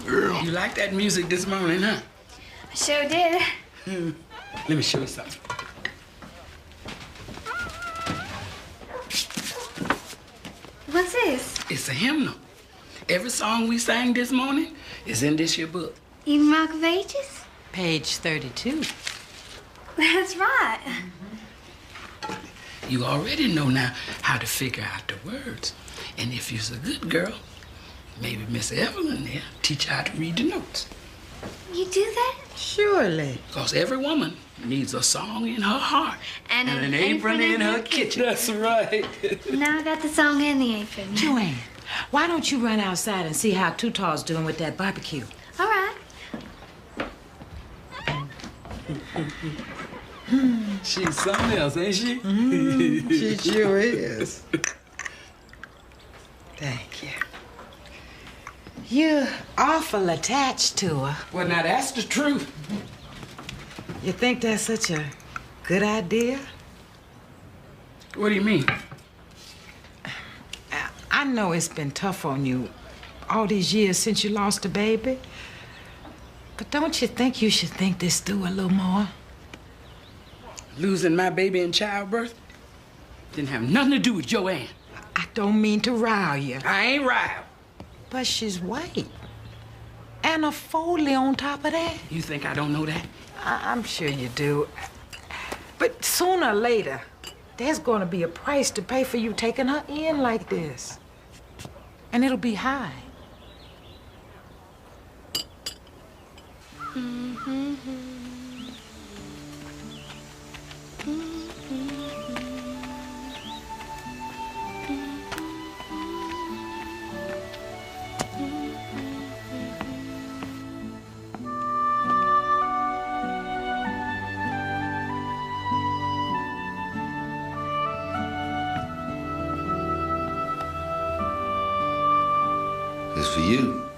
Girl. You like that music this morning, huh? I sure did. Let me show you something. What's this? It's a hymnal. Every song we sang this morning is in this here book. Eden Rock of Ages? Page 32. That's right. You already know now how to figure out the words. And if you're a good girl, maybe Miss Evelyn there teach you how to read the notes. You do that? Surely. Because every woman needs a song in her heart. And an apron in her kitchen. That's right. Now I got the song and the apron. Joanne, why don't you run outside and see how Tootal's doing with that barbecue? All right. She's something else, ain't she? She sure is. Thank you. You're awful attached to her. Well, now that's the truth. You think that's such a good idea? What do you mean? I know it's been tough on you all these years since you lost a baby. But don't you think you should think this through a little more? Losing my baby in childbirth didn't have nothing to do with Joanne. I don't mean to rile you. I ain't riled. But she's white. And a Foley on top of that. You think I don't know that? I'm sure you do. But sooner or later, there's going to be a price to pay for you taking her in like this. And it'll be high. It's for you.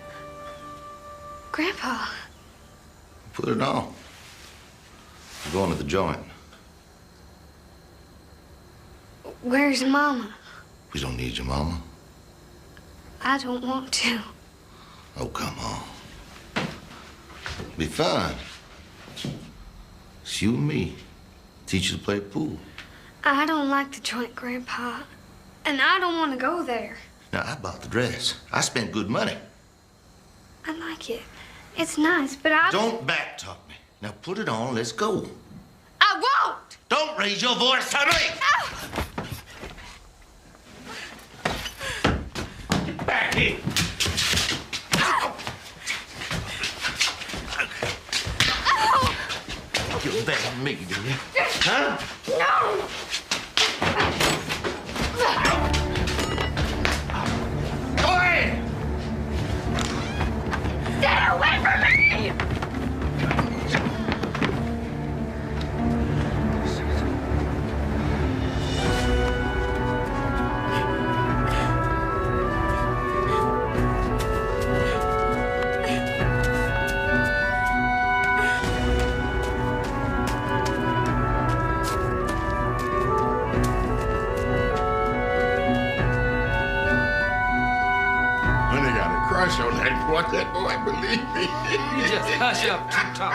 Grandpa. Put it on. We're going to the joint. Where's Mama? We don't need your mama. I don't want to. Oh, come on. Be fine. It's you and me. Teach you to play pool. I don't like the joint, Grandpa. And I don't want to go there. Now, I bought the dress. I spent good money. I like it. It's nice, but I... Don't back talk me. Now, put it on. Let's go. I won't! Don't raise your voice to me! Back here. You're better than me, do you? Huh? No! Go ahead! Stay away from me! Crush on that boy, believe me. You just hush up, Tootal.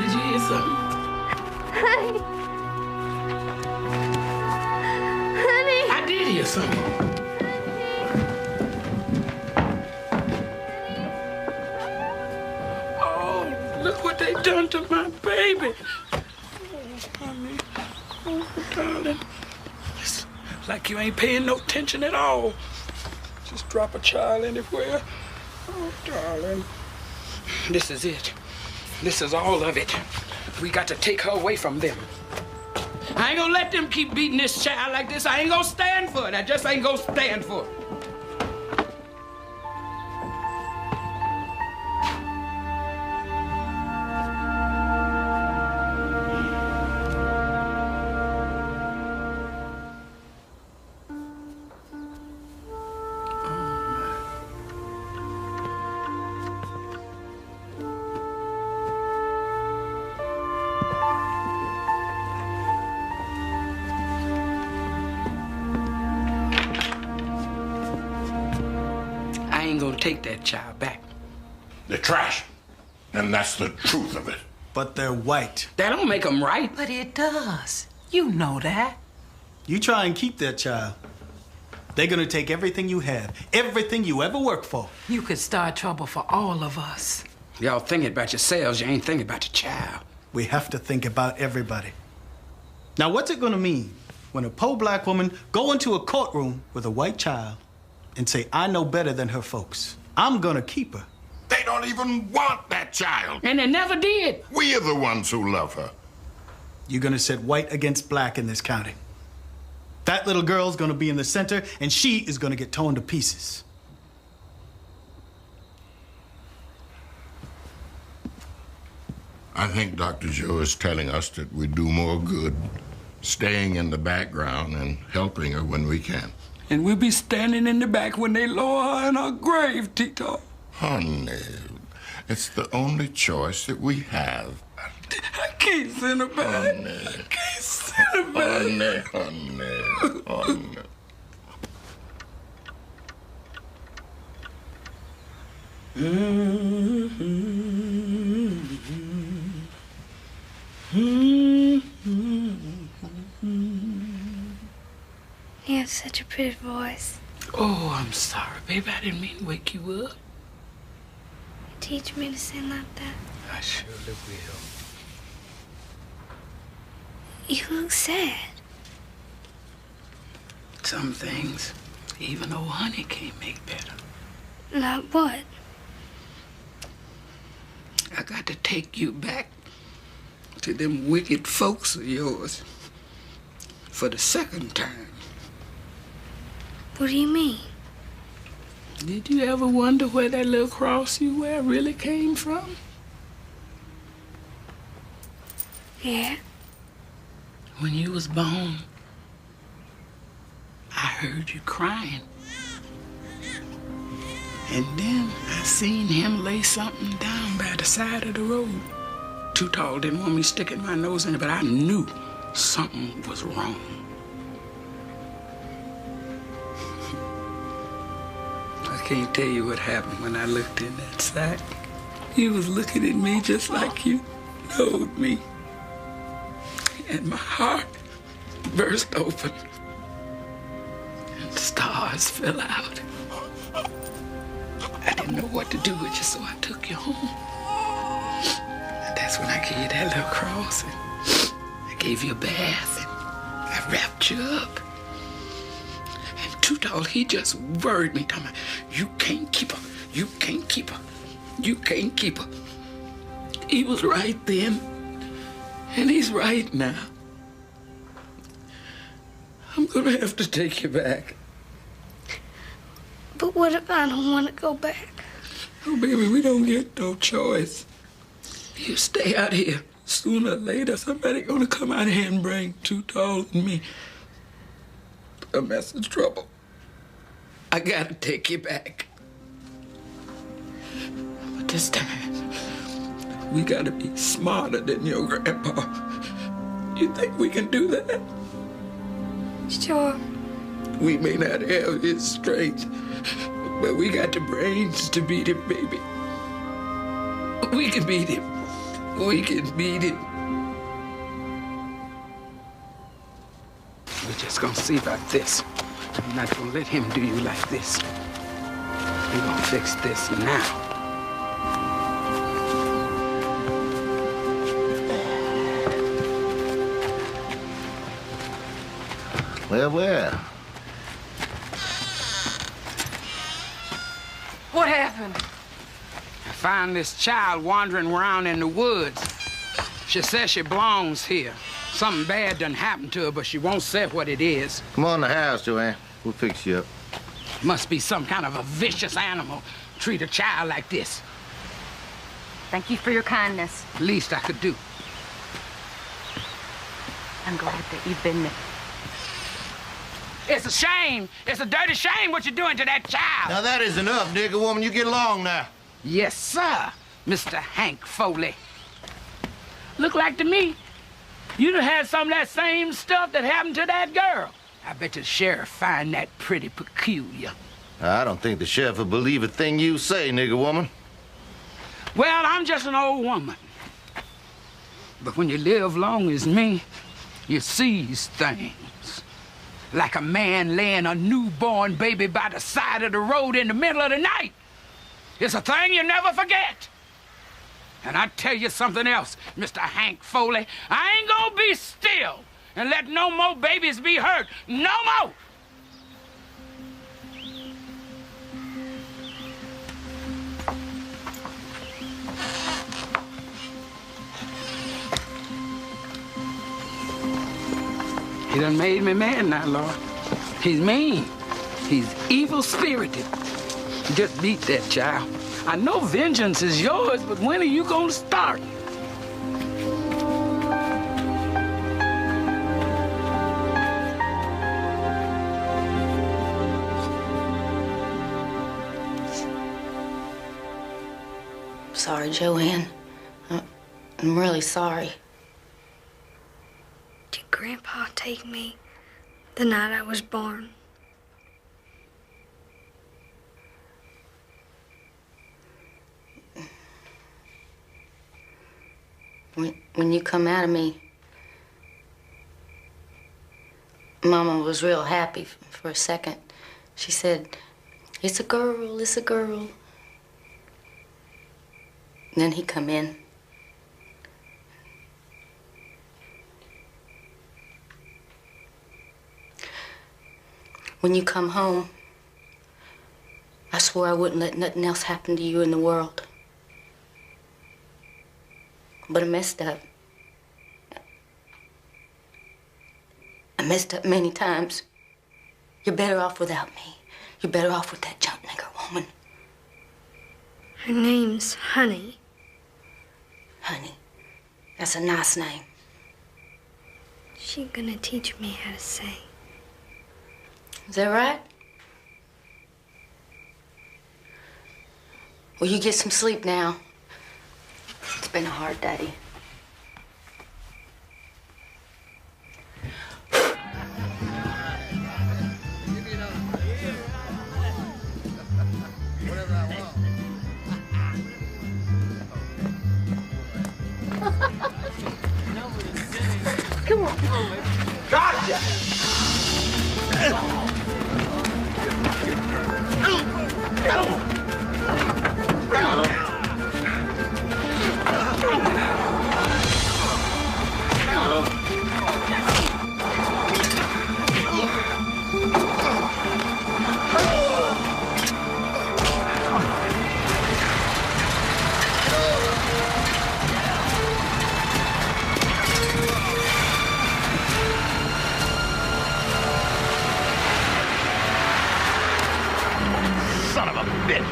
Did you hear something? Honey. I did hear something. Oh, look what they done to my baby. Honey. Oh, darling. It's like you ain't paying no attention at all. Just drop a child anywhere. Oh, darling. This is it. This is all of it. We got to take her away from them. I ain't gonna let them keep beating this child like this. I ain't gonna stand for it. I just ain't gonna stand for it. I ain't gonna take that child back. They're trash. And that's the truth of it. But they're white. That don't make them right. But it does. You know that. You try and keep that child. They're gonna take everything you have, everything you ever worked for. You could start trouble for all of us. Y'all thinking about yourselves, you ain't thinking about the child. We have to think about everybody. Now, what's it gonna mean when a poor black woman go into a courtroom with a white child and say, I know better than her folks? I'm gonna keep her. They don't even want that child. And they never did. We are the ones who love her. You're gonna set white against black in this county. That little girl's gonna be in the center, and she is gonna get torn to pieces. I think Dr. Joe is telling us that we do more good staying in the background and helping her when we can. And we'll be standing in the back when they lower her in her grave, Tito. Honey, it's the only choice that we have. I can't send her back. Honey. I can't send her back. Honey. You have such a pretty voice. Oh, I'm sorry, baby. I didn't mean to wake you up. Teach me to sing like that. I surely will. You look sad. Some things, even old honey can't make better. Like what? I got to take you back to them wicked folks of yours for the second time. What do you mean? Did you ever wonder where that little cross you wear really came from? Yeah. When you was born, I heard you crying. And then I seen him lay something down by the side of the road. Too tall, didn't want me sticking my nose in it, but I knew something was wrong. I can't tell you what happened when I looked in that sack. He was looking at me just like you knowed me. And my heart burst open. And stars fell out. I didn't know what to do with you, so I took you home. And that's when I gave you that little cross, and I gave you a bath, and I wrapped you up. And Too Tall, he just worried me, talking about, you can't keep her, you can't keep her, you can't keep her. He was right then, and he's right now. I'm gonna have to take you back. But what if I don't want to go back? Oh, baby, we don't get no choice. You stay out here. Sooner or later, somebody gonna come out here and bring Too Tall and me a mess of trouble. I gotta take you back. But this time, we gotta be smarter than your grandpa. You think we can do that? Sure. We may not have his strength, but we got the brains to beat him, baby. We can beat him. We can beat him. We're just gonna see about this. I'm not gonna let him do you like this. We're gonna fix this now. Well. What happened? I found this child wandering around in the woods. She says she belongs here. Something bad done happened to her, but she won't say what it is. Come on in the house, Joanne. We'll fix you up. Must be some kind of a vicious animal. Treat a child like this. Thank you for your kindness. Least I could do. I'm glad that you've been there. It's a shame. It's a dirty shame what you're doing to that child. Now that is enough, nigger woman. You get along now. Yes, sir, Mr. Hank Foley. Look like to me, you done had some of that same stuff that happened to that girl. I bet the sheriff find that pretty peculiar. I don't think the sheriff will believe a thing you say, nigger woman. Well, I'm just an old woman. But when you live long as me, you sees things. Like a man laying a newborn baby by the side of the road in the middle of the night. It's a thing you never forget. And I tell you something else, Mr. Hank Foley, I ain't gonna be still and let no more babies be hurt. No more! He done made me mad now, Lord. He's mean. He's evil-spirited. Just beat that child. I know vengeance is yours, but when are you gonna start? Sorry, Joanne. I'm really sorry. Did Grandpa take me the night I was born? When you come out of me, Mama was real happy for a second. She said, "It's a girl, it's a girl." And then he come in. When you come home, I swore I wouldn't let nothing else happen to you in the world. But I messed up. I messed up many times. You're better off without me. You're better off with that junk nigger woman. Her name's Honey. Honey. That's a nice name. She's gonna teach me how to sing. Is that right? Well, you get some sleep now. It's been a hard day. Come on. Gotcha! Son of a bitch.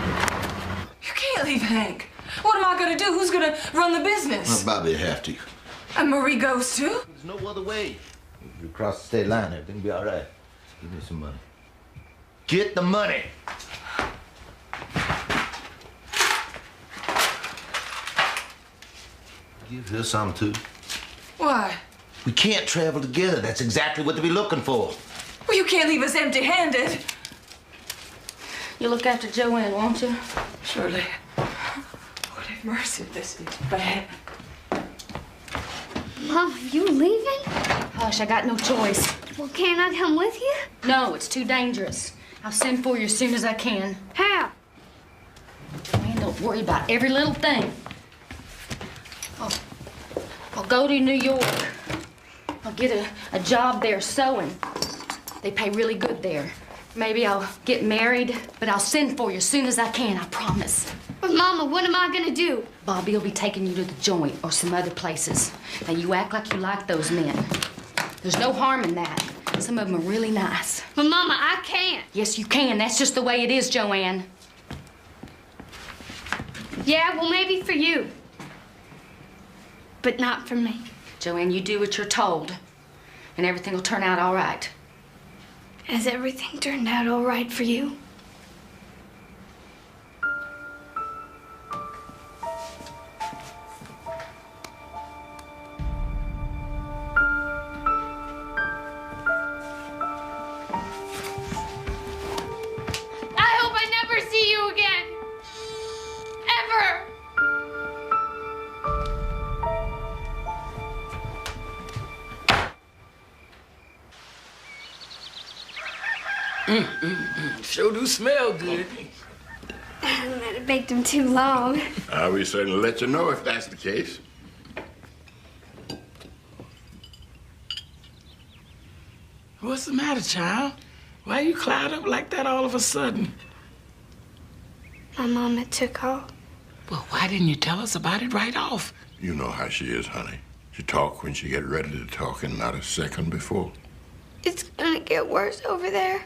You can't leave Hank. What am I gonna do? Who's gonna run the business? Well, Bobby'll have to. And Marie goes too? There's no other way. If you cross the state line, everything will be all right. Give me some money. Get the money. Give her some, too. Why? We can't travel together. That's exactly what they'll be looking for. Well, you can't leave us empty-handed. You look after Joanne, won't you? Surely. Lord have mercy, this is bad. Mom, you leaving? Hush, I got no choice. Well, can't I come with you? No, it's too dangerous. I'll send for you as soon as I can. How? Joanne, don't worry about every little thing. I'll go to New York. I'll get a job there sewing. They pay really good there. Maybe I'll get married, but I'll send for you as soon as I can, I promise. But Mama, what am I gonna do? Bobby will be taking you to the joint or some other places. Now, you act like you like those men. There's no harm in that. Some of them are really nice. But Mama, I can't. Yes, you can. That's just the way it is, Joanne. Yeah, well, maybe for you. But not for me. Joanne, you do what you're told, and everything will turn out all right. Has everything turned out all right for you? I hope I never see you again. Ever. Sure do smell good. I might have baked them too long. We certainly let you know if that's the case. What's the matter, child? Why you cloud up like that all of a sudden? My mama took off. Well, why didn't you tell us about it right off? You know how she is, honey. She talk when she get ready to talk and not a second before. It's gonna get worse over there.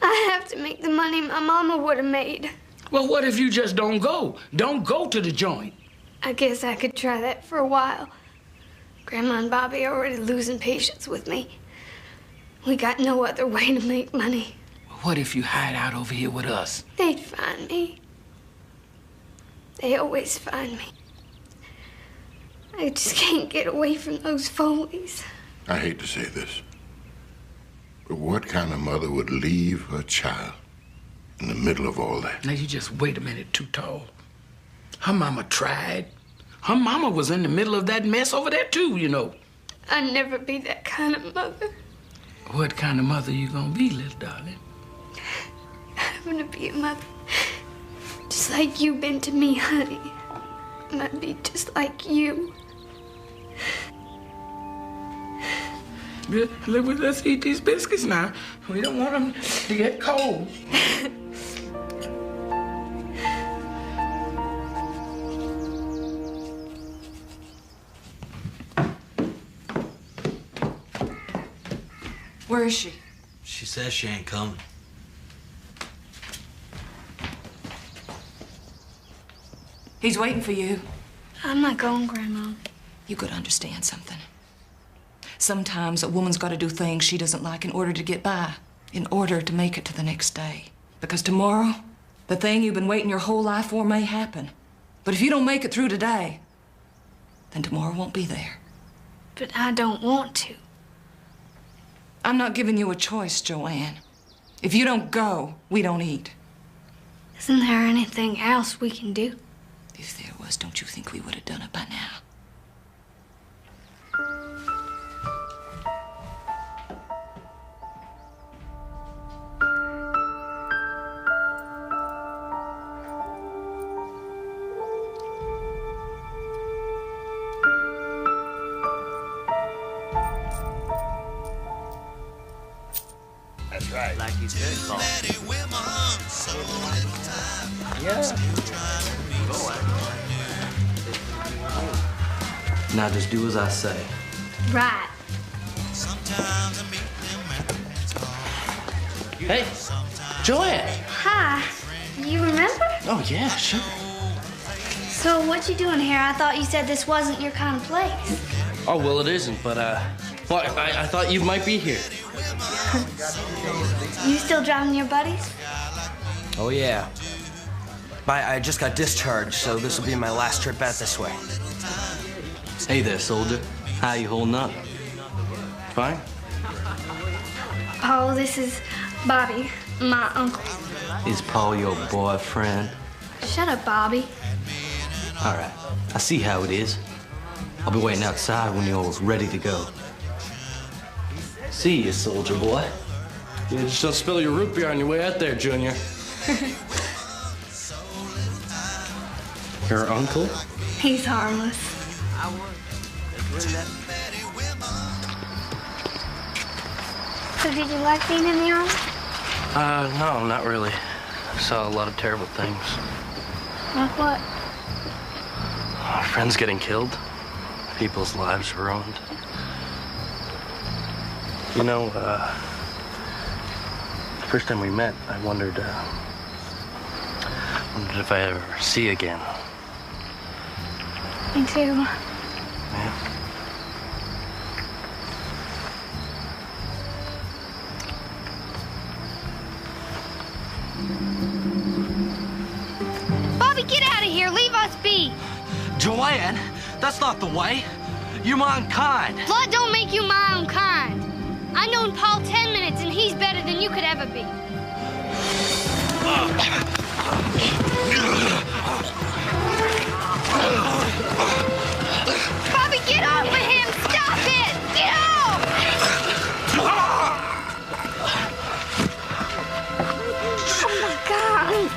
I have to make the money my mama would have made. Well, what if you just don't go? Don't go to the joint. I guess I could try that for a while. Grandma and Bobby are already losing patience with me. We got no other way to make money. What if you hide out over here with us? They'd find me. They always find me. I just can't get away from those Foleys. I hate to say this, but what kind of mother would leave her child in the middle of all that? Now, you just wait a minute, Too Tall. Her mama tried. Her mama was in the middle of that mess over there, too, you know. I'd never be that kind of mother. What kind of mother you gonna be, little darling? I'm gonna be a mother. Just like you've been to me, honey. I'm gonna be just like you. Let's eat these biscuits now. We don't want them to get cold. Where is she? She says she ain't coming. He's waiting for you. I'm not going, Grandma. You gotta understand something. Sometimes a woman's gotta do things she doesn't like in order to get by, in order to make it to the next day. Because tomorrow, the thing you've been waiting your whole life for may happen. But if you don't make it through today, then tomorrow won't be there. But I don't want to. I'm not giving you a choice, Joanne. If you don't go, we don't eat. Isn't there anything else we can do? If there was, don't you think we would have done it by now? That's right. Like you said, Paul. Yeah. Now just do as I say. Right. Hey, Joanne. Hi. You remember? Oh, yeah, sure. So what you doing here? I thought you said this wasn't your kind of place. Oh, well, it isn't, but, well, I thought you might be here. You still driving your buddies? Oh, yeah. I just got discharged, so this will be my last trip out this way. Hey there, soldier. How you holding up? Fine? Paul, this is Bobby, my uncle. Is Paul your boyfriend? Shut up, Bobby. All right. I see how it is. I'll be waiting outside when you're ready to go. See you, soldier boy. Yeah, just don't spill your root beer on your way out there, Junior. Your uncle? He's harmless. So did you like being in the army? No, not really. I saw a lot of terrible things. Like what? Our friends getting killed. People's lives ruined. You know, the first time we met, I wondered if I ever see you again. Me too. Yeah. Bobby, get out of here. Leave us be. Joanne, that's not the way. You're my own kind. Blood don't make you my own kind. I known Paul 10 minutes, and he's better than you could ever be. Bobby, get off of him! Stop it! Get off! Oh my God!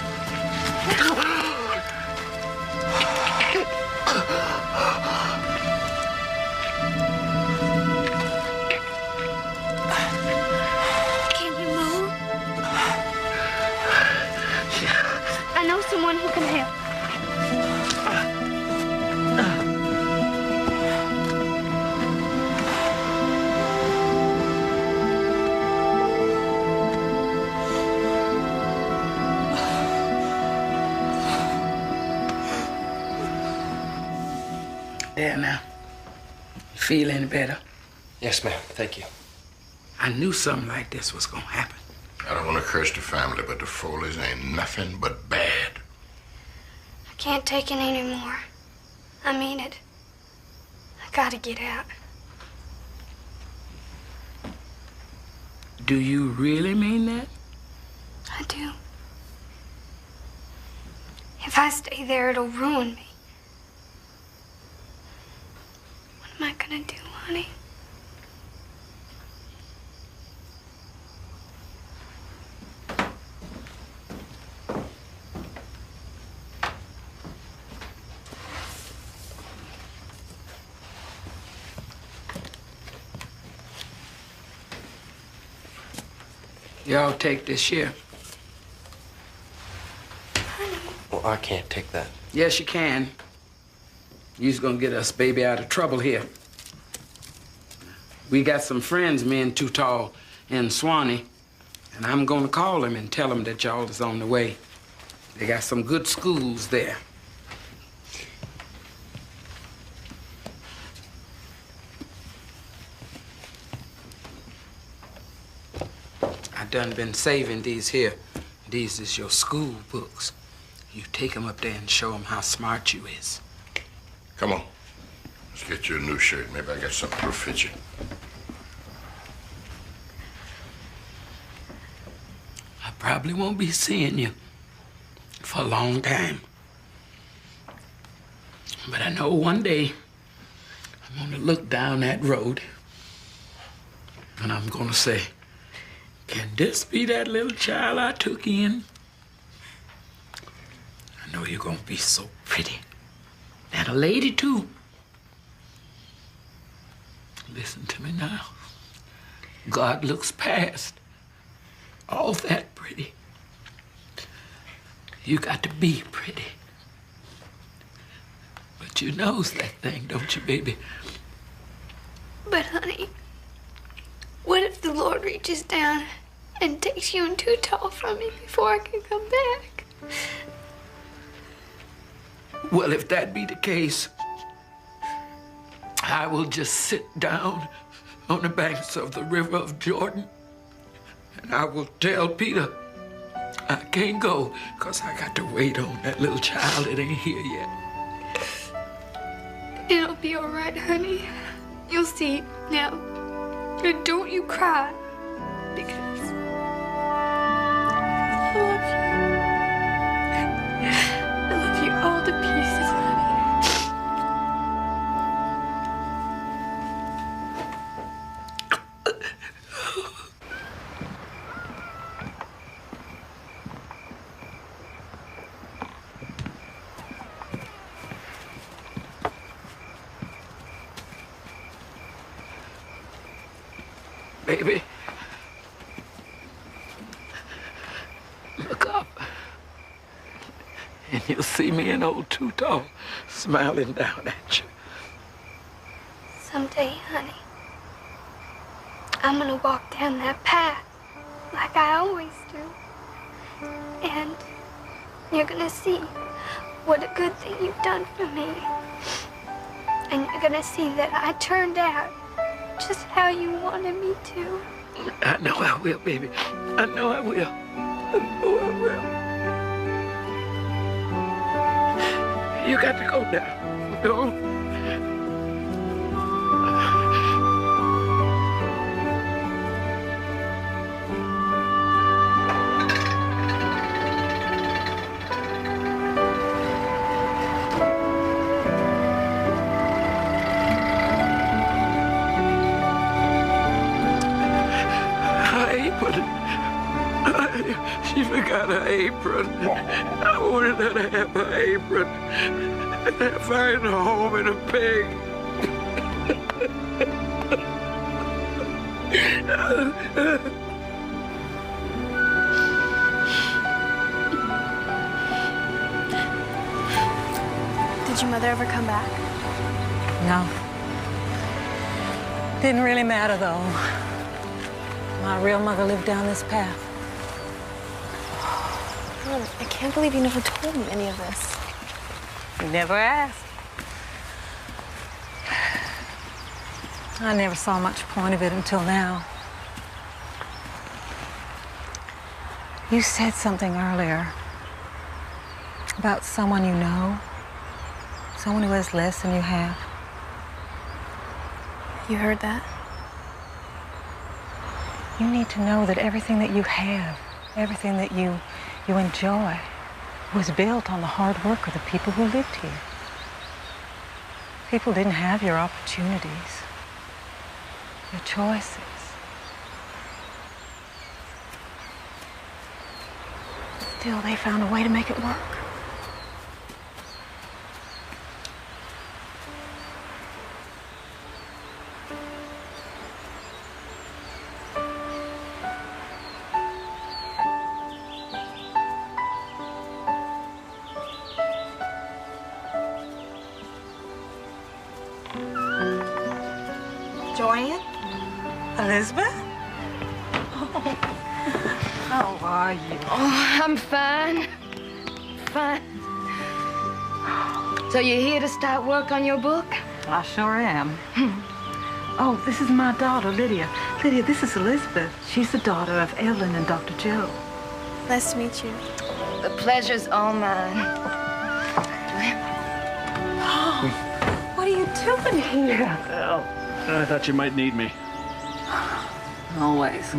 Can you move? I know someone who can help. There now. You feel any better? Yes, ma'am. Thank you. I knew something like this was gonna happen. I don't want to curse the family, but the Foleys ain't nothing but bad. I can't take it anymore. I mean it. I gotta get out. Do you really mean that? I do. If I stay there, it'll ruin me. What am I gonna do, honey? Y'all take this here. Well, I can't take that. Yes, you can. You's gonna get us baby out of trouble here. We got some friends, me and Too Tall in Swanee, and I'm gonna call them and tell them that y'all is on the way. They got some good schools there. I done been saving these here. These is your school books. You take them up there and show them how smart you is. Come on. Let's get you a new shirt. Maybe I got something that'll fit you. I probably won't be seeing you for a long time. But I know one day I'm gonna look down that road and I'm gonna say, can this be that little child I took in? I know you're gonna be so pretty. And a lady, too. Listen to me now. God looks past all that pretty. You got to be pretty. But you knows that thing, don't you, baby? But, honey, what if the Lord reaches down and takes you and Too Tall from me before I can come back? Well, if that be the case, I will just sit down on the banks of the River of Jordan and I will tell Peter I can't go because I got to wait on that little child that ain't here yet. It'll be all right, honey. You'll see now. And don't you cry, because I love you. I love you all to pieces, honey. Baby, look up And you'll see me and old Too-Tall smiling down at you. Someday, honey, I'm gonna walk down that path like I always do. And you're gonna see what a good thing you've done for me. And you're gonna see that I turned out just how you wanted me to. I know I will, baby. I know I will. I know I will. You got to go now. Go. She forgot her apron. I wanted her to have her apron. And find a home and a pig. Did your mother ever come back? No. Didn't really matter, though. My real mother lived down this path. Mom, I can't believe you never told me any of this. You never asked. I never saw much point of it until now. You said something earlier about someone you know, someone who has less than you have. You heard that? You need to know that everything that you have, everything that you enjoy, was built on the hard work of the people who lived here. People didn't have your opportunities, your choices. Still, they found a way to make it work. Joanne? Elizabeth? Oh. How are you? Oh, I'm fine. Fine. So you're here to start work on your book? I sure am. Oh, this is my daughter, Lydia. Lydia, this is Elizabeth. She's the daughter of Evelyn and Dr. Joe. Nice to meet you. The pleasure's all mine. What are you doing here? Well, I thought you might need me. Always.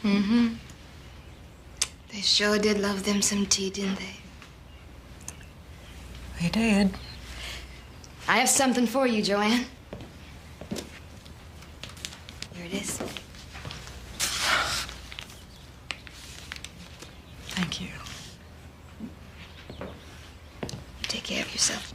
Mm-hmm. They sure did love them some tea, didn't they? They did. I have something for you, Joanne. Here it is. Thank you. Take care of yourself.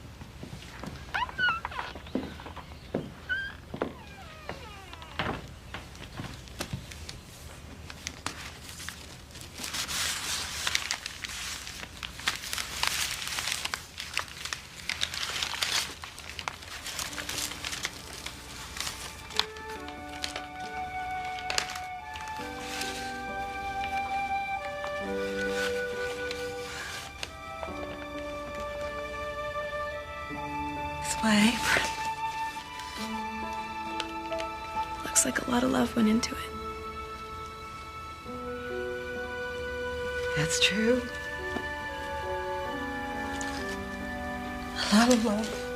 My apron. Looks like a lot of love went into it. That's true. A lot of love.